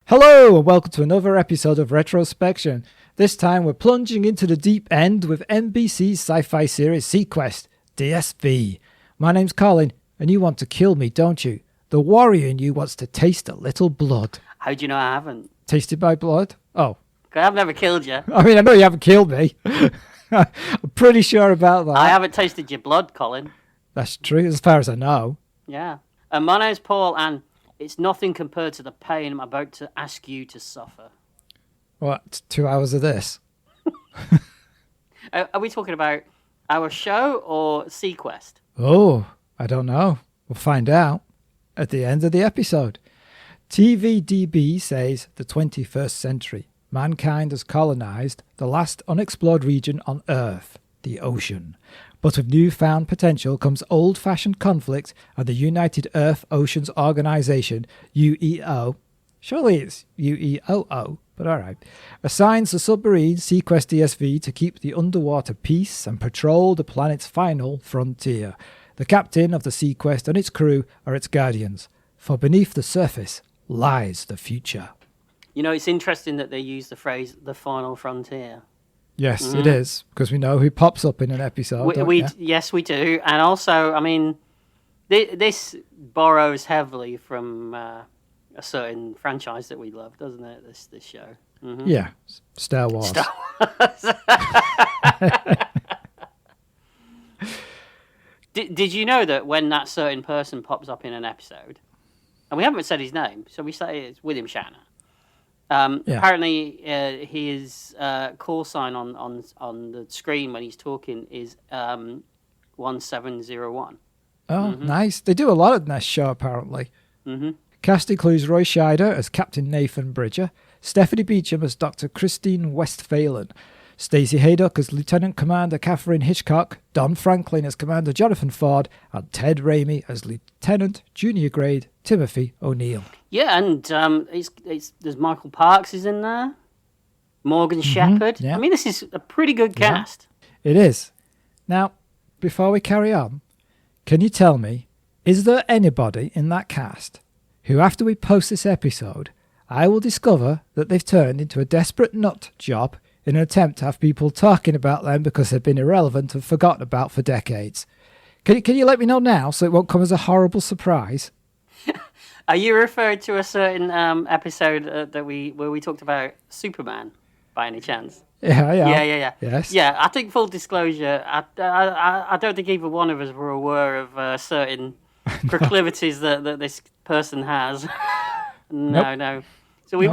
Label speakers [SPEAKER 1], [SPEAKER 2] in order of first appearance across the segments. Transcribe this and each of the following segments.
[SPEAKER 1] Hello and welcome to another episode of Retrospection. This time we're plunging into the deep end with NBC's sci-fi series Seaquest DSV. My name's Colin and you want to kill me, don't you? The warrior in you wants to taste a little blood.
[SPEAKER 2] How do you know I haven't?
[SPEAKER 1] Tasted my blood? Oh.
[SPEAKER 2] I've never killed you.
[SPEAKER 1] I mean, I know you haven't killed me. I'm pretty sure about that.
[SPEAKER 2] I haven't tasted your blood, Colin.
[SPEAKER 1] That's true, as far as I know.
[SPEAKER 2] Yeah. And my name's Paul, and it's nothing compared to the pain I'm about to ask you to suffer.
[SPEAKER 1] What, 2 hours of this?
[SPEAKER 2] Are we talking about our show or Seaquest?
[SPEAKER 1] Oh, I don't know. We'll find out at the end of the episode. TVDB says the 21st century. Mankind has colonized the last unexplored region on Earth, the ocean. But with newfound potential comes old-fashioned conflict, and the United Earth Oceans Organization, UEO, surely it's UEOO, but alright, assigns the submarine Seaquest DSV to keep the underwater peace and patrol the planet's final frontier. The captain of the Seaquest and its crew are its guardians, for beneath the surface lies the future.
[SPEAKER 2] You know, it's interesting that they use the phrase, the final frontier.
[SPEAKER 1] Yes, it is, because we know who pops up in an episode.
[SPEAKER 2] Yes, we do. And also, I mean, this borrows heavily from a certain franchise that we love, doesn't it, this show? Mm-hmm.
[SPEAKER 1] Yeah, Star Wars.
[SPEAKER 2] Star Wars. Did you know that when that certain person pops up in an episode, and we haven't said his name, so we say it's William Shatner. Apparently, his call sign on the screen when he's talking is 1701.
[SPEAKER 1] Oh, nice. They do a lot in this show, apparently.
[SPEAKER 2] Mm-hmm.
[SPEAKER 1] Cast includes Roy Scheider as Captain Nathan Bridger, Stephanie Beecham as Dr. Christine Westphalen, Stacey Haydock as Lieutenant Commander Catherine Hitchcock, Don Franklin as Commander Jonathan Ford, and Ted Ramey as Lieutenant Junior Grade Timothy O'Neill.
[SPEAKER 2] Yeah, and there's Michael Parks is in there, Morgan Shepherd.
[SPEAKER 1] Yeah.
[SPEAKER 2] I mean, this is a pretty good cast.
[SPEAKER 1] It is. Now, before we carry on, can you tell me, is there anybody in that cast who, after we post this episode, I will discover that they've turned into a desperate nut job in an attempt to have people talking about them because they've been irrelevant and forgotten about for decades? Can you let me know now so it won't come as a horrible surprise?
[SPEAKER 2] Are you referring to a certain episode where we talked about Superman, by any chance?
[SPEAKER 1] Yeah.
[SPEAKER 2] Yeah.
[SPEAKER 1] Yes.
[SPEAKER 2] Yeah, I think full disclosure, I don't think either one of us were aware of certain proclivities that this person has. No. So we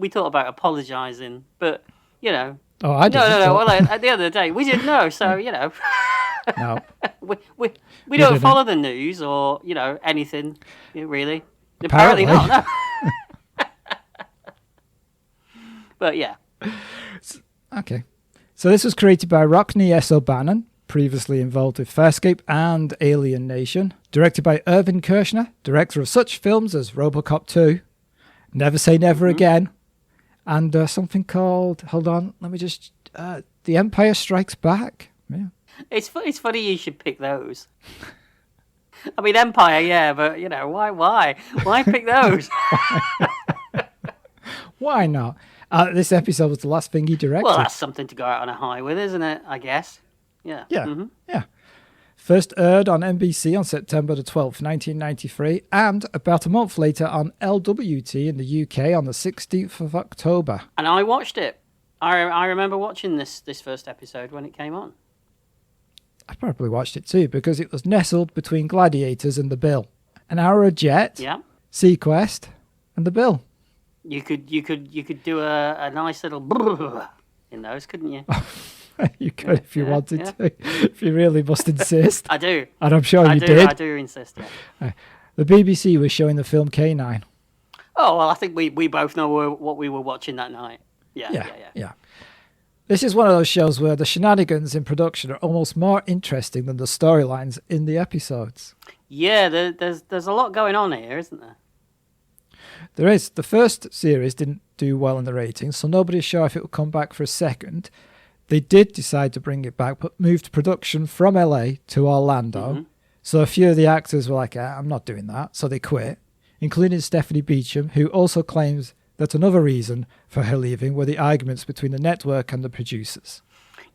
[SPEAKER 2] thought about apologising, but you know.
[SPEAKER 1] Oh, I didn't.
[SPEAKER 2] No. Well, at the end of the day, we didn't know, so you know.
[SPEAKER 1] No.
[SPEAKER 2] we don't follow the news or anything really.
[SPEAKER 1] Apparently
[SPEAKER 2] not. No. But yeah.
[SPEAKER 1] Okay. So this was created by Rockne S. O'Bannon, previously involved with Farscape and Alien Nation. Directed by Irvin Kershner, director of such films as RoboCop 2, Never Say Never Again, and something called, hold on, let me just, The Empire Strikes Back. Yeah.
[SPEAKER 2] It's funny you should pick those. I mean, Empire, yeah, but, why pick those?
[SPEAKER 1] Why not? This episode was the last thing he directed.
[SPEAKER 2] Well, that's something to go out on a high with, isn't it, I guess? Yeah.
[SPEAKER 1] Yeah,
[SPEAKER 2] Mm-hmm.
[SPEAKER 1] yeah. First aired on NBC on September the 12th, 1993, and about a month later on LWT in the UK on the 16th of October.
[SPEAKER 2] And I watched it. I remember watching this first episode when it came on.
[SPEAKER 1] I probably watched it too because it was nestled between Gladiators and The Bill. An Hour of Jet,
[SPEAKER 2] yeah,
[SPEAKER 1] Seaquest, and The Bill.
[SPEAKER 2] You could do a nice little in those, couldn't you?
[SPEAKER 1] You could if you wanted to, if you really must insist.
[SPEAKER 2] I do.
[SPEAKER 1] And I'm sure you did.
[SPEAKER 2] I do insist, yeah.
[SPEAKER 1] The BBC was showing the film K9.
[SPEAKER 2] Oh, well, I think we both know what we were watching that night. Yeah.
[SPEAKER 1] This is one of those shows where the shenanigans in production are almost more interesting than the storylines in the episodes.
[SPEAKER 2] Yeah, there's a lot going on here, isn't there?
[SPEAKER 1] There is. The first series didn't do well in the ratings, so nobody's sure if it will come back for a second. They did decide to bring it back, but moved production from LA to Orlando So a few of the actors were like, I'm not doing that. So they quit, including Stephanie Beacham, who also claims that another reason for her leaving were the arguments between the network and the producers.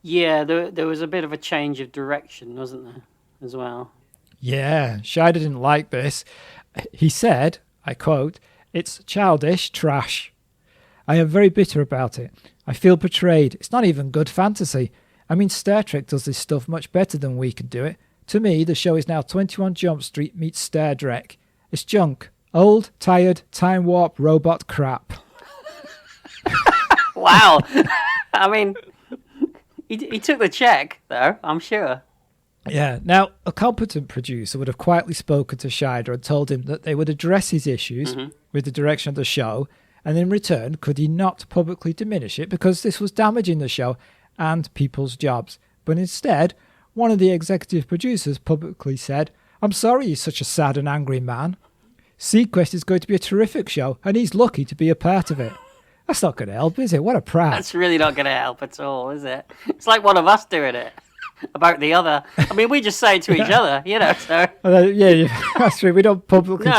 [SPEAKER 2] Yeah, there was a bit of a change of direction, wasn't there, as well?
[SPEAKER 1] Yeah, Scheider didn't like this. He said, I quote, "It's childish trash. I am very bitter about it. I feel betrayed. It's not even good fantasy. I mean, Star Trek does this stuff much better than we could do it. To me, the show is now 21 Jump Street meets Star Trek. It's junk. Old, tired, time warp, robot crap."
[SPEAKER 2] Wow. I mean, he took the check, though, I'm sure.
[SPEAKER 1] Yeah. Now, a competent producer would have quietly spoken to Scheider and told him that they would address his issues with the direction of the show, and in return, could he not publicly diminish it because this was damaging the show and people's jobs. But instead, one of the executive producers publicly said, "I'm sorry he's such a sad and angry man. Seaquest is going to be a terrific show, and he's lucky to be a part of it." That's not going to help, is it? What a prat.
[SPEAKER 2] That's really not going to help at all, is it? It's like one of us doing it about the other. I mean, we just say it to each other, you know. So
[SPEAKER 1] yeah, that's true. We don't publicly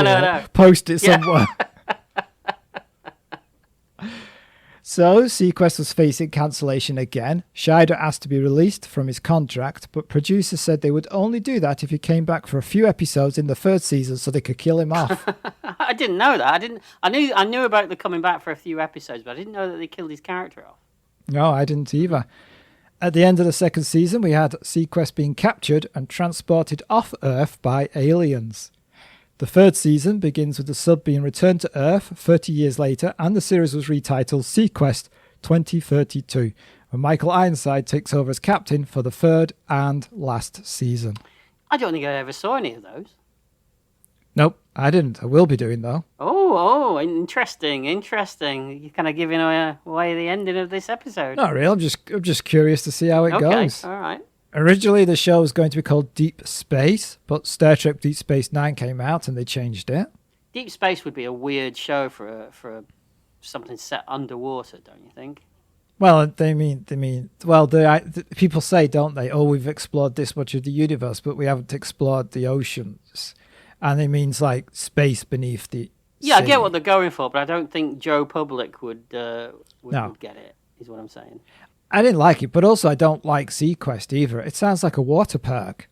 [SPEAKER 1] post it somewhere. So, Seaquest was facing cancellation again. Scheider asked to be released from his contract, but producers said they would only do that if he came back for a few episodes in the third season so they could kill him off.
[SPEAKER 2] I didn't know that. I knew about the coming back for a few episodes, but I didn't know that they killed his character off.
[SPEAKER 1] No, I didn't either. At the end of the second season, we had Seaquest being captured and transported off Earth by aliens. The third season begins with the sub being returned to Earth 30 years later, and the series was retitled Seaquest 2032, when Michael Ironside takes over as captain for the third and last season.
[SPEAKER 2] I don't think I ever saw any of those.
[SPEAKER 1] Nope, I didn't. I will be doing, though.
[SPEAKER 2] Oh, interesting. You're kind of giving away the ending of this episode.
[SPEAKER 1] Not really. I'm just curious to see how it goes.
[SPEAKER 2] All right.
[SPEAKER 1] Originally, the show was going to be called Deep Space, but Star Trek Deep Space Nine came out and they changed it.
[SPEAKER 2] Deep Space would be a weird show for something set underwater, don't you think?
[SPEAKER 1] Well, people say, don't they? Oh, we've explored this much of the universe, but we haven't explored the oceans, and it means like space beneath the.
[SPEAKER 2] Yeah,
[SPEAKER 1] sea.
[SPEAKER 2] I get what they're going for, but I don't think Joe Public would get it. Is what I'm saying.
[SPEAKER 1] I didn't like it, but also I don't like Seaquest either. It sounds like a water park.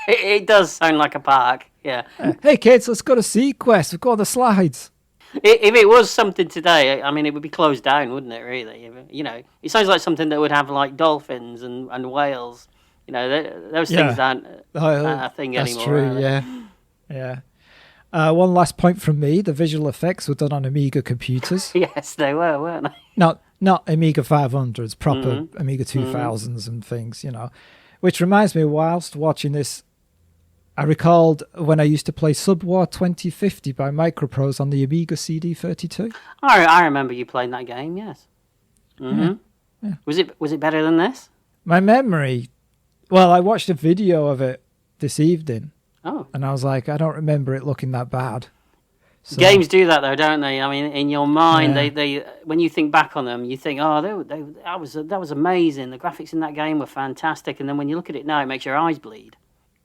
[SPEAKER 2] It does sound like a park, yeah.
[SPEAKER 1] Hey kids, let's go to Seaquest. We've got the slides.
[SPEAKER 2] If it was something today, I mean, it would be closed down, wouldn't it? Really, you know, it sounds like something that would have like dolphins and whales. You know, those things aren't a thing anymore.
[SPEAKER 1] That's true. Yeah. One last point from me: the visual effects were done on Amiga computers.
[SPEAKER 2] Yes, they were, weren't they?
[SPEAKER 1] Not Amiga 500s, proper Amiga 2000s and things, you know. Which reminds me, whilst watching this, I recalled when I used to play Subwar 2050 by Microprose on the Amiga CD32.
[SPEAKER 2] I remember you playing that game, yes. Mm-hmm. Yeah. Was it better than this?
[SPEAKER 1] My memory, well, I watched a video of it this evening.
[SPEAKER 2] Oh.
[SPEAKER 1] And I was like, I don't remember it looking that bad. So,
[SPEAKER 2] games do that though, don't they? I mean, in your mind, they when you think back on them, you think, oh, that was amazing. The graphics in that game were fantastic, and then when you look at it now, it makes your eyes bleed.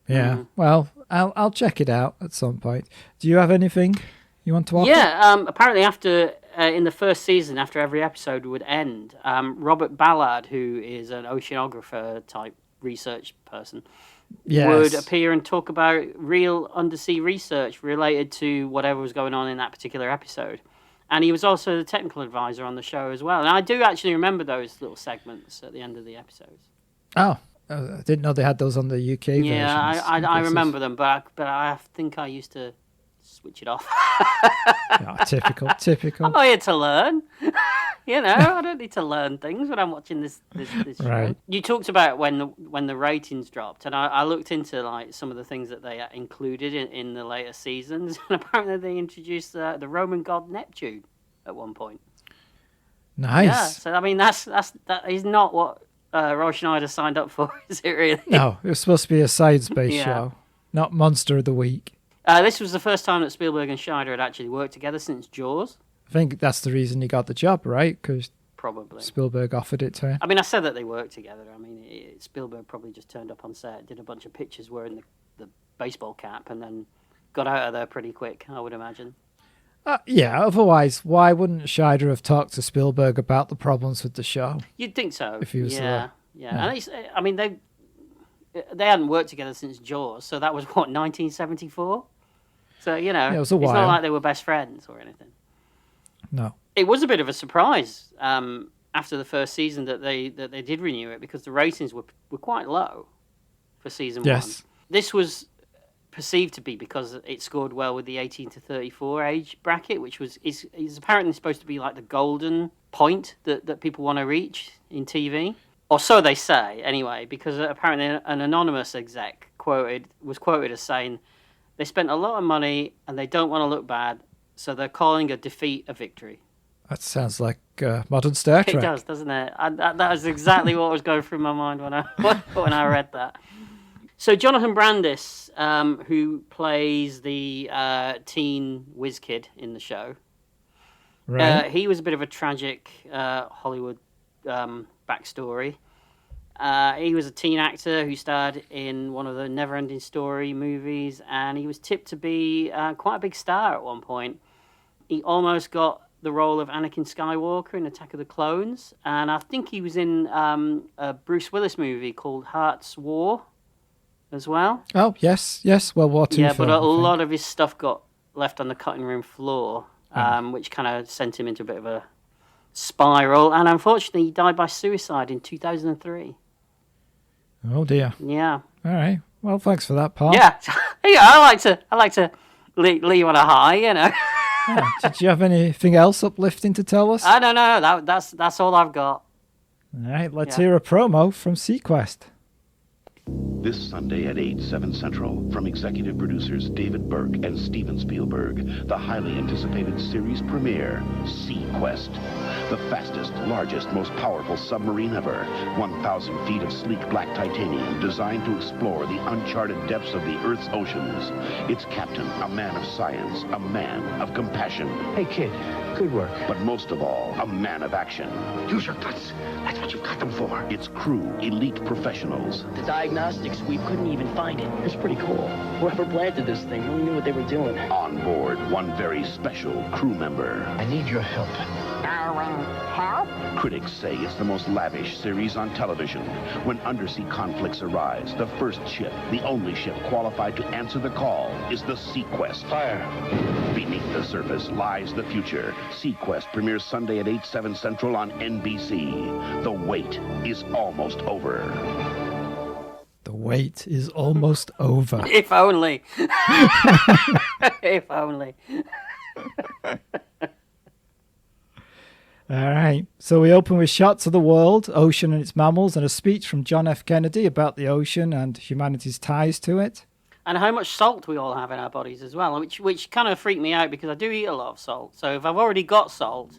[SPEAKER 1] Yeah. Well, I'll check it out at some point. Do you have anything you want to offer?
[SPEAKER 2] Yeah. Apparently, after in the first season, after every episode would end, Robert Ballard, who is an oceanographer type research person.
[SPEAKER 1] Yes.
[SPEAKER 2] Would appear and talk about real undersea research related to whatever was going on in that particular episode. And he was also the technical advisor on the show as well. And I do actually remember those little segments at the end of the episodes.
[SPEAKER 1] Oh, I didn't know they had those on the UK versions.
[SPEAKER 2] Yeah, I remember them, but I think I used to switch it off.
[SPEAKER 1] Oh, typical.
[SPEAKER 2] I'm not here to learn. You know, I don't need to learn things when I'm watching this show.
[SPEAKER 1] Right.
[SPEAKER 2] You talked about when the ratings dropped, and I looked into like some of the things that they included in the later seasons, and apparently they introduced the Roman god Neptune at one point.
[SPEAKER 1] Nice.
[SPEAKER 2] Yeah, so I mean that is not what Roy Schneider signed up for, is it really?
[SPEAKER 1] No, it was supposed to be a science-based show, not Monster of the Week.
[SPEAKER 2] This was the first time that Spielberg and Schneider had actually worked together since Jaws.
[SPEAKER 1] I think that's the reason he got the job, right? Because
[SPEAKER 2] probably
[SPEAKER 1] Spielberg offered it to him.
[SPEAKER 2] I mean, I said that they worked together. I mean, Spielberg probably just turned up on set, did a bunch of pictures wearing the baseball cap and then got out of there pretty quick, I would imagine.
[SPEAKER 1] Yeah, otherwise, why wouldn't Scheider have talked to Spielberg about the problems with the show?
[SPEAKER 2] You'd think so.
[SPEAKER 1] If he was
[SPEAKER 2] yeah. And they hadn't worked together since Jaws, so that was, 1974? So,
[SPEAKER 1] it was a
[SPEAKER 2] it's
[SPEAKER 1] while.
[SPEAKER 2] not like they were best friends or anything.
[SPEAKER 1] No.
[SPEAKER 2] It was a bit of a surprise after the first season that they did renew it, because the ratings were quite low for season one. This was perceived to be because it scored well with the 18 to 34 age bracket, which is apparently supposed to be like the golden point that people want to reach in TV. Or so they say, anyway, because apparently an anonymous exec was quoted as saying they spent a lot of money and they don't want to look bad, so they're calling a defeat a victory.
[SPEAKER 1] That sounds like modern Star Trek.
[SPEAKER 2] It does, doesn't it? That is exactly what was going through my mind when I read that. So Jonathan Brandis, who plays the teen whiz kid in the show,
[SPEAKER 1] Right.
[SPEAKER 2] he was a bit of a tragic Hollywood backstory. He was a teen actor who starred in one of the Neverending Story movies, and he was tipped to be quite a big star at one point. He almost got the role of Anakin Skywalker in Attack of the Clones, and I think he was in a Bruce Willis movie called Heart's War as well.
[SPEAKER 1] Oh, yes, World War II.
[SPEAKER 2] Yeah, but a lot of his stuff got left on the cutting room floor, which kind of sent him into a bit of a spiral, and unfortunately he died by suicide in 2003.
[SPEAKER 1] Oh dear.
[SPEAKER 2] Yeah.
[SPEAKER 1] All right. Well, thanks for that, Paul.
[SPEAKER 2] Yeah. I like to leave you on a high,
[SPEAKER 1] Yeah. Did you have anything else uplifting to tell us?
[SPEAKER 2] I don't know. That's all I've got.
[SPEAKER 1] All right, let's hear a promo from Seaquest.
[SPEAKER 3] This Sunday at 8, 7 Central, from executive producers David Burke and Steven Spielberg, the highly anticipated series premiere, Seaquest. The fastest, largest, most powerful submarine ever. 1,000 feet of sleek black titanium designed to explore the uncharted depths of the Earth's oceans. Its captain, a man of science, a man of compassion.
[SPEAKER 4] Hey, kid, good work.
[SPEAKER 3] But most of all, a man of action.
[SPEAKER 4] Use your guts. That's what you've got them for.
[SPEAKER 3] Its crew, elite professionals.
[SPEAKER 5] The diagnostic sweep couldn't even find it. It's pretty cool. Whoever planted this thing really knew what they were doing.
[SPEAKER 3] On board, one very special crew member.
[SPEAKER 4] I need your help.
[SPEAKER 5] Help?
[SPEAKER 3] Critics say it's the most lavish series on television. When undersea conflicts arise, the first ship, the only ship qualified to answer the call, is the Seaquest.
[SPEAKER 4] Fire.
[SPEAKER 3] Beneath the surface lies the future. Seaquest premieres Sunday at 8, 7 Central on NBC. The wait is almost over.
[SPEAKER 1] The wait is almost over.
[SPEAKER 2] If only. If only.
[SPEAKER 1] All right. So we open with shots of the world, ocean and its mammals, and a speech from John F. Kennedy about the ocean and humanity's ties to it.
[SPEAKER 2] And how much salt we all have in our bodies as well, which kind of freaked me out because I do eat a lot of salt. So if I've already got salt,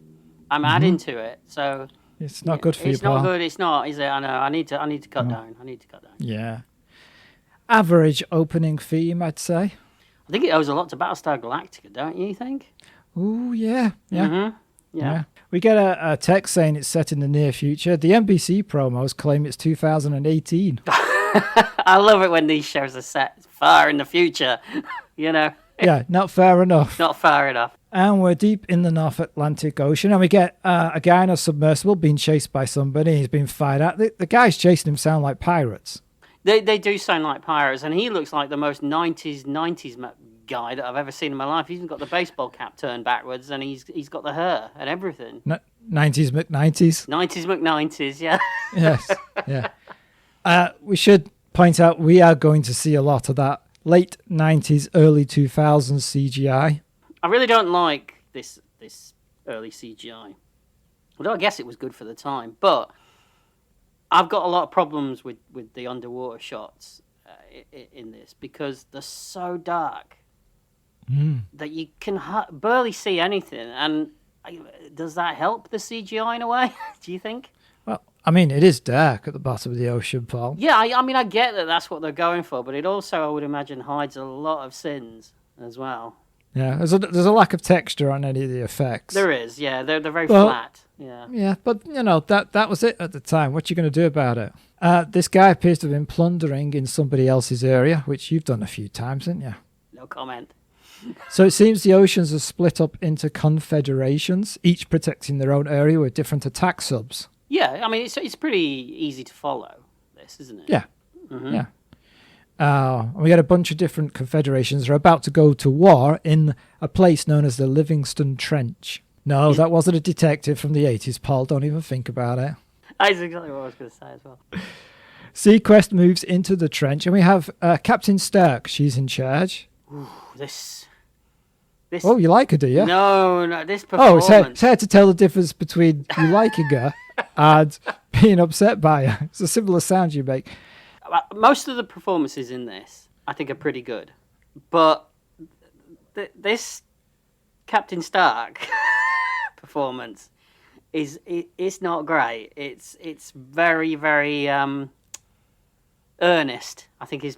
[SPEAKER 2] I'm adding to it. So
[SPEAKER 1] it's not good for you,
[SPEAKER 2] It's
[SPEAKER 1] Paul.
[SPEAKER 2] not good. It's not, is it? I know. I need to cut down. I need to cut down.
[SPEAKER 1] Yeah. Average opening theme, I'd say.
[SPEAKER 2] I think it owes a lot to Battlestar Galactica, don't you think?
[SPEAKER 1] Ooh, yeah. Yeah.
[SPEAKER 2] Mm-hmm. Yeah.
[SPEAKER 1] We get a text saying it's set in the near future. The NBC promos claim it's 2018.
[SPEAKER 2] I love it when these shows are set far in the future,
[SPEAKER 1] Yeah, not fair enough.
[SPEAKER 2] Not far enough.
[SPEAKER 1] And we're deep in the North Atlantic Ocean, and we get a guy in a submersible being chased by somebody. He's being fired at. The guys chasing him sound like pirates.
[SPEAKER 2] They do sound like pirates, and he looks like the most 90s guy that I've ever seen in my life. He's even got the baseball cap turned backwards, and he's got the hair and everything.
[SPEAKER 1] 90s McNineties.
[SPEAKER 2] 90s McNineties, yeah.
[SPEAKER 1] Yes, yeah. We should point out we are going to see a lot of that late 90s, early 2000s CGI.
[SPEAKER 2] I really don't like this early CGI. Although I guess it was good for the time, but I've got a lot of problems with the underwater shots in this because they're so dark that you can barely see anything. And does that help the CGI in a way? Do you think?
[SPEAKER 1] Well, I mean, it is dark at the bottom of the ocean, Paul.
[SPEAKER 2] Yeah, I mean, I get that that's what they're going for, but it also, I would imagine, hides a lot of sins as well.
[SPEAKER 1] Yeah, there's a lack of texture on any of the effects.
[SPEAKER 2] There is, yeah. They're very flat. Yeah.
[SPEAKER 1] Yeah, but that was it at the time. What you going to do about it? This guy appears to have been plundering in somebody else's area, which you've done a few times, haven't you?
[SPEAKER 2] No comment.
[SPEAKER 1] So it seems the oceans are split up into confederations, each protecting their own area with different attack subs.
[SPEAKER 2] Yeah, I mean, it's pretty easy to follow, this, isn't it?
[SPEAKER 1] Yeah, yeah. We got a bunch of different confederations that are about to go to war in a place known as the Livingston Trench. No, that wasn't a detective from the 80s, Paul. Don't even think about it.
[SPEAKER 2] That's exactly what I was going to say as well.
[SPEAKER 1] Seaquest moves into the trench, and we have Captain Stark. She's in charge.
[SPEAKER 2] Ooh, this.
[SPEAKER 1] Oh, you like her, do you?
[SPEAKER 2] No, this performance.
[SPEAKER 1] Oh, it's hard to tell the difference between you liking her and being upset by her. It's a similar sound you make.
[SPEAKER 2] Most of the performances in this, I think, are pretty good. But this Captain Stark performance it's not great. It's very, very earnest, I think is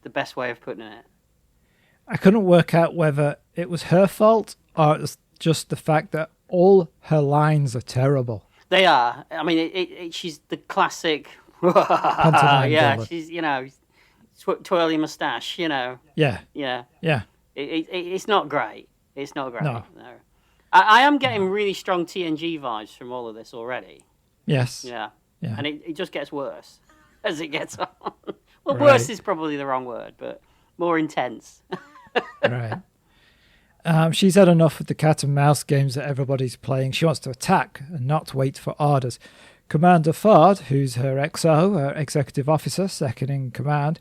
[SPEAKER 2] the best way of putting it.
[SPEAKER 1] I couldn't work out whether it was her fault or it was just the fact that all her lines are terrible.
[SPEAKER 2] They are. I mean, she's the classic... yeah, she's, twirly moustache,
[SPEAKER 1] Yeah.
[SPEAKER 2] Yeah.
[SPEAKER 1] Yeah.
[SPEAKER 2] It's not great. It's not great.
[SPEAKER 1] No.
[SPEAKER 2] I am getting really strong TNG vibes from all of this already.
[SPEAKER 1] Yes.
[SPEAKER 2] Yeah.
[SPEAKER 1] Yeah.
[SPEAKER 2] And it just gets worse as it gets on. Well,
[SPEAKER 1] Right.
[SPEAKER 2] worse is probably the wrong word, but more intense.
[SPEAKER 1] Right. She's had enough of the cat and mouse games that everybody's playing. She wants to attack and not wait for orders. Commander Ford, who's her XO, her executive officer, second in command,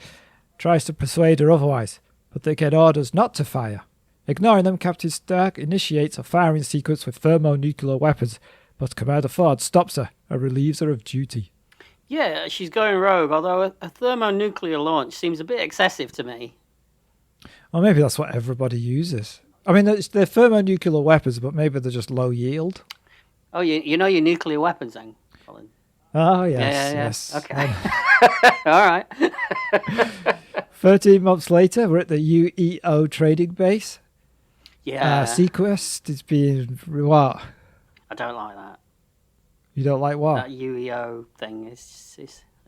[SPEAKER 1] tries to persuade her otherwise, but they get orders not to fire. Ignoring them, Captain Stark initiates a firing sequence with thermonuclear weapons, but Commander Ford stops her and relieves her of duty.
[SPEAKER 2] Yeah, she's going rogue, although a thermonuclear launch seems a bit excessive to me.
[SPEAKER 1] Or maybe that's what everybody uses. I mean, they're thermonuclear weapons, but maybe they're just low yield.
[SPEAKER 2] Oh, you know your nuclear weapons then, Colin?
[SPEAKER 1] Oh, yes,
[SPEAKER 2] Yeah.
[SPEAKER 1] yes.
[SPEAKER 2] Okay. All right.
[SPEAKER 1] 13 months later, we're at the UEO trading base.
[SPEAKER 2] Yeah.
[SPEAKER 1] Seaquest is being... What?
[SPEAKER 2] I don't like that.
[SPEAKER 1] You don't like what?
[SPEAKER 2] That UEO thing.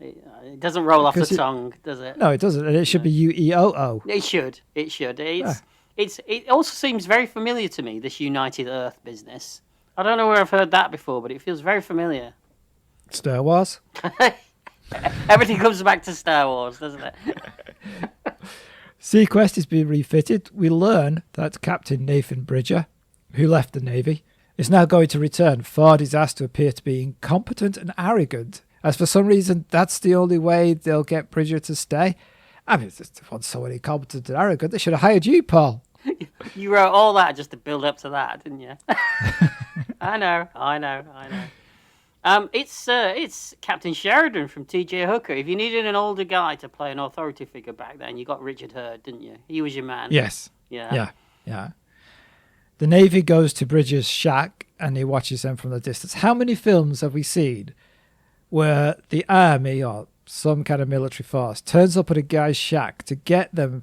[SPEAKER 2] It doesn't roll off the tongue, does it?
[SPEAKER 1] No, it doesn't. It should be UEOO.
[SPEAKER 2] It should. It also seems very familiar to me, this United Earth business. I don't know where I've heard that before, but it feels very familiar.
[SPEAKER 1] Star Wars?
[SPEAKER 2] Everything comes back to Star Wars, doesn't it?
[SPEAKER 1] Seaquest is being refitted. We learn that Captain Nathan Bridger, who left the Navy, is now going to return. Ford is asked to appear to be incompetent and arrogant, as for some reason that's the only way they'll get Bridger to stay. I mean, if they want someone incompetent and arrogant, they should have hired you, Paul.
[SPEAKER 2] You wrote all that just to build up to that, didn't you? I know. It's Captain Sheridan from T.J. Hooker. If you needed an older guy to play an authority figure back then, you got Richard Hurd, didn't you? He was your man.
[SPEAKER 1] Yes.
[SPEAKER 2] Yeah.
[SPEAKER 1] The Navy goes to Bridger's shack and he watches them from the distance. How many films have we seen where the army or some kind of military force turns up at a guy's shack to get them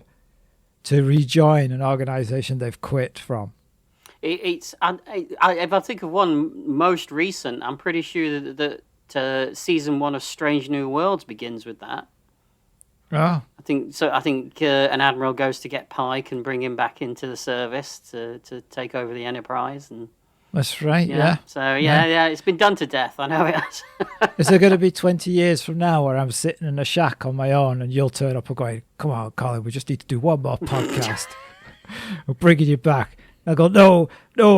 [SPEAKER 1] to rejoin an organization they've quit from?
[SPEAKER 2] If I think of one most recent, I'm pretty sure that season 1 of Strange New Worlds begins with that.
[SPEAKER 1] Oh.
[SPEAKER 2] I think an admiral goes to get Pike and bring him back into the service to take over the Enterprise. And
[SPEAKER 1] that's right, yeah.
[SPEAKER 2] So, yeah, it's been done to death. I know it has.
[SPEAKER 1] Is there going to be 20 years from now where I'm sitting in a shack on my own and you'll turn up and going, come on, Colin, we just need to do one more podcast. We're bringing you back. I go, no,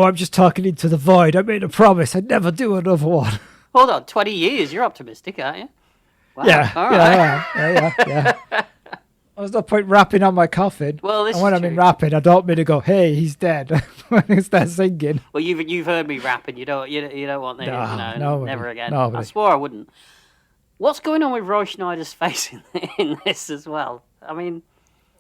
[SPEAKER 1] I'm just talking into the void. I made a promise. I'd never do another one.
[SPEAKER 2] Hold on, 20 years. You're optimistic, aren't you? Wow.
[SPEAKER 1] Yeah,
[SPEAKER 2] all right.
[SPEAKER 1] yeah. There's no point rapping on my coffin.
[SPEAKER 2] Well,
[SPEAKER 1] and when I'm in rapping, I don't mean to go, hey, he's dead, when I start singing.
[SPEAKER 2] Well, you've heard me rapping. You don't want that. No, never again.
[SPEAKER 1] Nobody.
[SPEAKER 2] I swore I wouldn't. What's going on with Roy Schneider's face in this as well? I mean,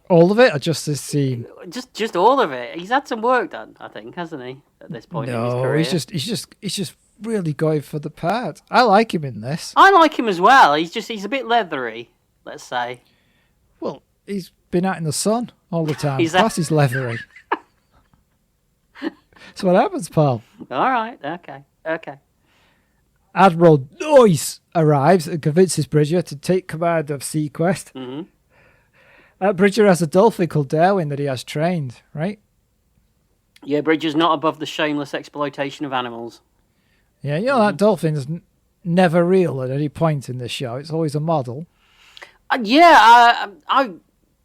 [SPEAKER 1] all of it, or just this scene?
[SPEAKER 2] Just all of it. He's had some work done, I think, hasn't he? At this point in his career.
[SPEAKER 1] He's just really going for the part. I like him in this.
[SPEAKER 2] I like him as well. He's a bit leathery, let's say.
[SPEAKER 1] Well, he's been out in the sun all the time. Plus, he's leathery. That's what happens, Paul.
[SPEAKER 2] All right. Okay.
[SPEAKER 1] Admiral Noyce arrives and convinces Bridger to take command of Seaquest.
[SPEAKER 2] Mm-hmm.
[SPEAKER 1] Bridger has a dolphin called Darwin that he has trained, right?
[SPEAKER 2] Yeah, Bridger's not above the shameless exploitation of animals.
[SPEAKER 1] Yeah, you know that dolphin's never real at any point in this show. It's always a model.
[SPEAKER 2] I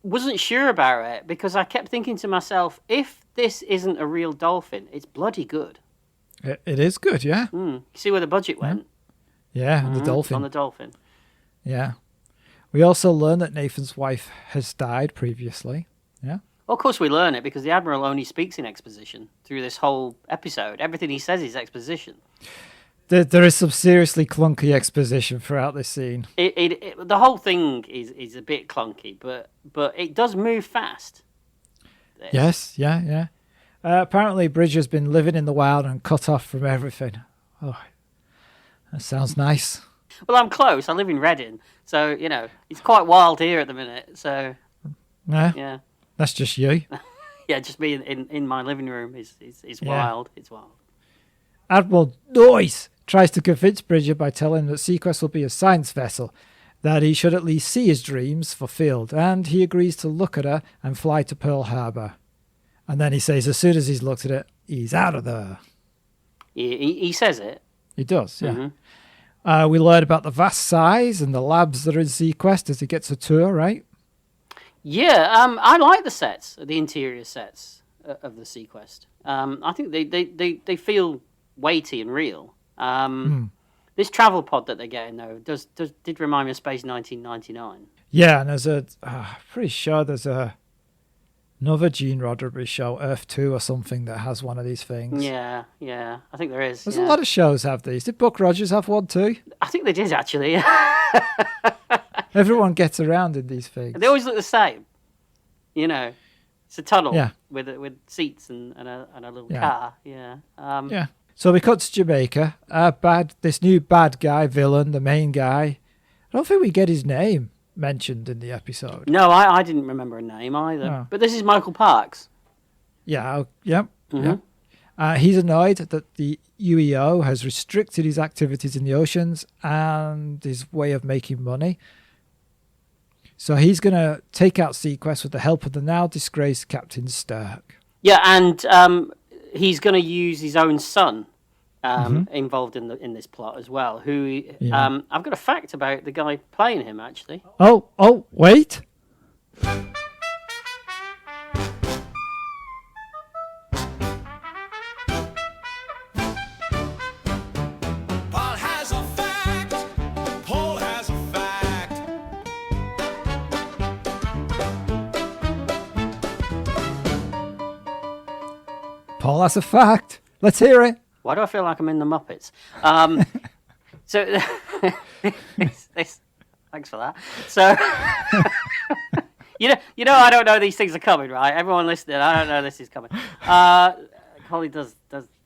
[SPEAKER 2] wasn't sure about it because I kept thinking to myself, if this isn't a real dolphin, it's bloody good.
[SPEAKER 1] It is good, yeah.
[SPEAKER 2] You see where the budget went?
[SPEAKER 1] Yeah, the dolphin.
[SPEAKER 2] On the dolphin.
[SPEAKER 1] Yeah. We also learn that Nathan's wife has died previously. Yeah.
[SPEAKER 2] Well, of course we learn it because the Admiral only speaks in exposition through this whole episode. Everything he says is exposition.
[SPEAKER 1] There is some seriously clunky exposition throughout this scene.
[SPEAKER 2] The whole thing is a bit clunky, but it does move fast.
[SPEAKER 1] Yes, yeah. Apparently, Bridger's been living in the wild and cut off from everything. Oh, that sounds nice.
[SPEAKER 2] Well, I'm close. I live in Reading, so, it's quite wild here at the minute. So, yeah.
[SPEAKER 1] That's just you.
[SPEAKER 2] Yeah, just me in my living room is wild. It's wild.
[SPEAKER 1] Admiral Noyce tries to convince Bridger by telling him that Seaquest will be a science vessel, that he should at least see his dreams fulfilled, and he agrees to look at her and fly to Pearl Harbor. And then he says as soon as he's looked at it, he's out of there.
[SPEAKER 2] He says it.
[SPEAKER 1] He does, yeah.
[SPEAKER 2] Mm-hmm.
[SPEAKER 1] We learn about the vast size and the labs that are in Seaquest as he gets a tour, right?
[SPEAKER 2] Yeah, I like the sets, the interior sets of the Seaquest. I think they feel weighty and real. This travel pod that they're getting, though, did remind me of Space 1999.
[SPEAKER 1] Yeah, and pretty sure there's another Gene Roddenberry show, Earth 2 or something, that has one of these things.
[SPEAKER 2] Yeah, I think there is.
[SPEAKER 1] There's a lot of shows have these. Did Buck Rogers have one too?
[SPEAKER 2] I think they did, actually.
[SPEAKER 1] Everyone gets around in these things.
[SPEAKER 2] They always look the same. It's a tunnel with seats and a little car. Yeah.
[SPEAKER 1] Yeah. So we cut to Jamaica. This new bad guy, villain, the main guy. I don't think we get his name mentioned in the episode.
[SPEAKER 2] No, I didn't remember a name either.
[SPEAKER 1] Oh.
[SPEAKER 2] But this is Michael Parks.
[SPEAKER 1] Yeah. Yep. He's annoyed that the UEO has restricted his activities in the oceans and his way of making money. So he's going to take out Seaquest with the help of the now disgraced Captain Stark.
[SPEAKER 2] Yeah, and he's going to use his own son involved in this plot as well. I've got a fact about the guy playing him, actually.
[SPEAKER 1] Oh, wait. Paul has a fact. Let's hear it.
[SPEAKER 2] Why do I feel like I'm in the Muppets? So, thanks for that. So, I don't know these things are coming, right? Everyone listening, I don't know this is coming. Colin does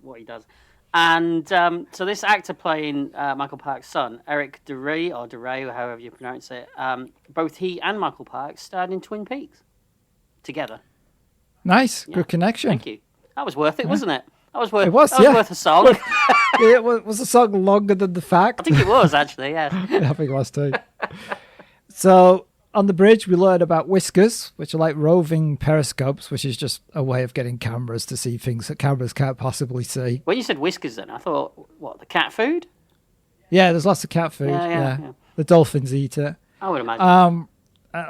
[SPEAKER 2] what he does. And so this actor playing Michael Parks' son, Eric DeRay, or however you pronounce it, both he and Michael Parks starred in Twin Peaks together.
[SPEAKER 1] Nice. Good connection.
[SPEAKER 2] Thank you. That was worth it, wasn't it? That was worth a song.
[SPEAKER 1] Was the song longer than the fact?
[SPEAKER 2] I think it was, actually, yeah.
[SPEAKER 1] I think it was too. So, on the bridge, we learn about whiskers, which are like roving periscopes, which is just a way of getting cameras to see things that cameras can't possibly see.
[SPEAKER 2] When you said whiskers, then, I thought, what, the cat food?
[SPEAKER 1] Yeah, there's lots of cat food. Yeah. The dolphins eat it.
[SPEAKER 2] I would imagine.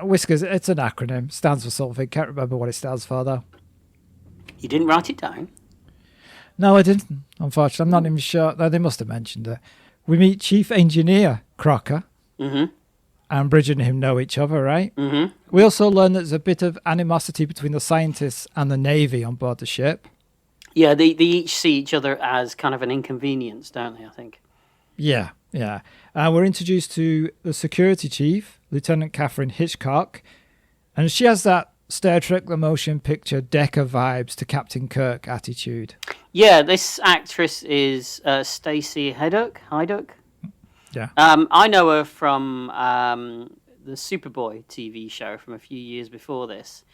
[SPEAKER 1] Whiskers, it's an acronym. Stands for something. Can't remember what it stands for, though.
[SPEAKER 2] You didn't write it down?
[SPEAKER 1] No, I didn't, unfortunately. I'm not even sure. No, they must have mentioned it. We meet Chief Engineer Crocker.
[SPEAKER 2] Mm-hmm.
[SPEAKER 1] And Bridger and him know each other, right?
[SPEAKER 2] Mm-hmm.
[SPEAKER 1] We also learn that there's a bit of animosity between the scientists and the Navy on board the ship.
[SPEAKER 2] Yeah, they each see each other as kind of an inconvenience, don't they, I think?
[SPEAKER 1] Yeah. We're introduced to the security chief, Lieutenant Catherine Hitchcock, and she has that Star Trek The Motion Picture Decker vibes to Captain Kirk attitude.
[SPEAKER 2] Yeah, this actress is Stacey Hayduk.
[SPEAKER 1] Yeah.
[SPEAKER 2] I know her from the Superboy TV show from a few years before this,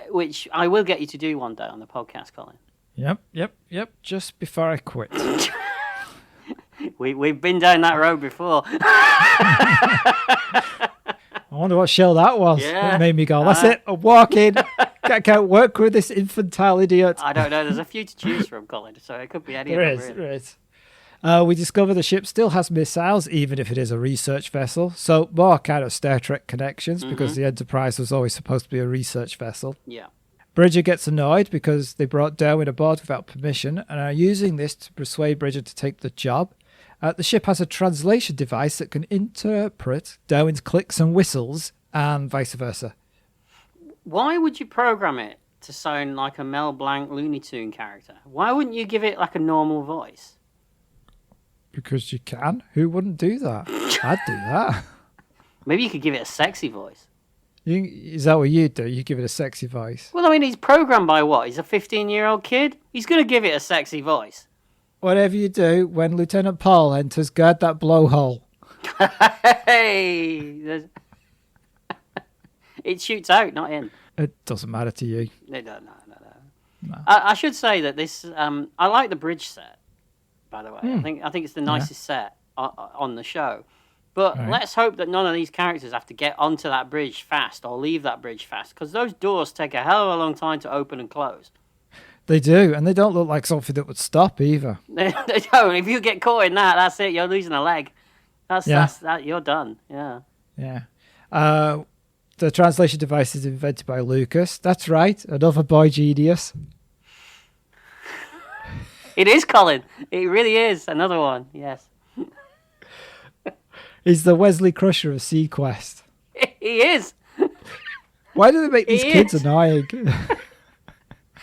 [SPEAKER 2] which I will get you to do one day on the podcast, Colin.
[SPEAKER 1] Yep. Just before I quit.
[SPEAKER 2] We've been down that road before.
[SPEAKER 1] I wonder what show that was.
[SPEAKER 2] Yeah.
[SPEAKER 1] It made me go, that's it, I'm walking. Can't work with this infantile idiot.
[SPEAKER 2] I don't know. There's a few to choose from, Colin, so it could be any
[SPEAKER 1] There
[SPEAKER 2] of
[SPEAKER 1] is,
[SPEAKER 2] them.
[SPEAKER 1] there
[SPEAKER 2] Really.
[SPEAKER 1] is. We discover the ship still has missiles, even if it is a research vessel. So more kind of Star Trek connections, because the Enterprise was always supposed to be a research vessel.
[SPEAKER 2] Yeah.
[SPEAKER 1] Bridger gets annoyed because they brought Darwin aboard without permission and are using this to persuade Bridger to take the job. The ship has a translation device that can interpret Darwin's clicks and whistles and vice versa.
[SPEAKER 2] Why would you program it to sound like a Mel Blanc Looney Tune character? Why wouldn't you give it like a normal voice?
[SPEAKER 1] Because you can. Who wouldn't do that? I'd do that.
[SPEAKER 2] Maybe you could give it a sexy voice.
[SPEAKER 1] Is that what you do? You give it a sexy voice?
[SPEAKER 2] Well, I mean, he's programmed by what? He's a 15-year-old kid? He's going to give it a sexy voice.
[SPEAKER 1] Whatever you do, when Lieutenant Paul enters, guard that blowhole.
[SPEAKER 2] Hey! It shoots out, not in.
[SPEAKER 1] It doesn't matter to you.
[SPEAKER 2] No. I should say that this... I like the bridge set, by the way. I think it's the nicest set on the show. But let's hope that none of these characters have to get onto that bridge fast or leave that bridge fast, because those doors take a hell of a long time to open and close.
[SPEAKER 1] They do, and they don't look like something that would stop either.
[SPEAKER 2] They don't. If you get caught in that, that's it. You're losing a leg. That's that. You're done. Yeah.
[SPEAKER 1] Yeah. The translation device is invented by Lucas. That's right, another boy genius.
[SPEAKER 2] It is, Colin. It really is. Another one. Yes.
[SPEAKER 1] He's the Wesley Crusher of Seaquest.
[SPEAKER 2] He is.
[SPEAKER 1] Why do they make these kids annoying?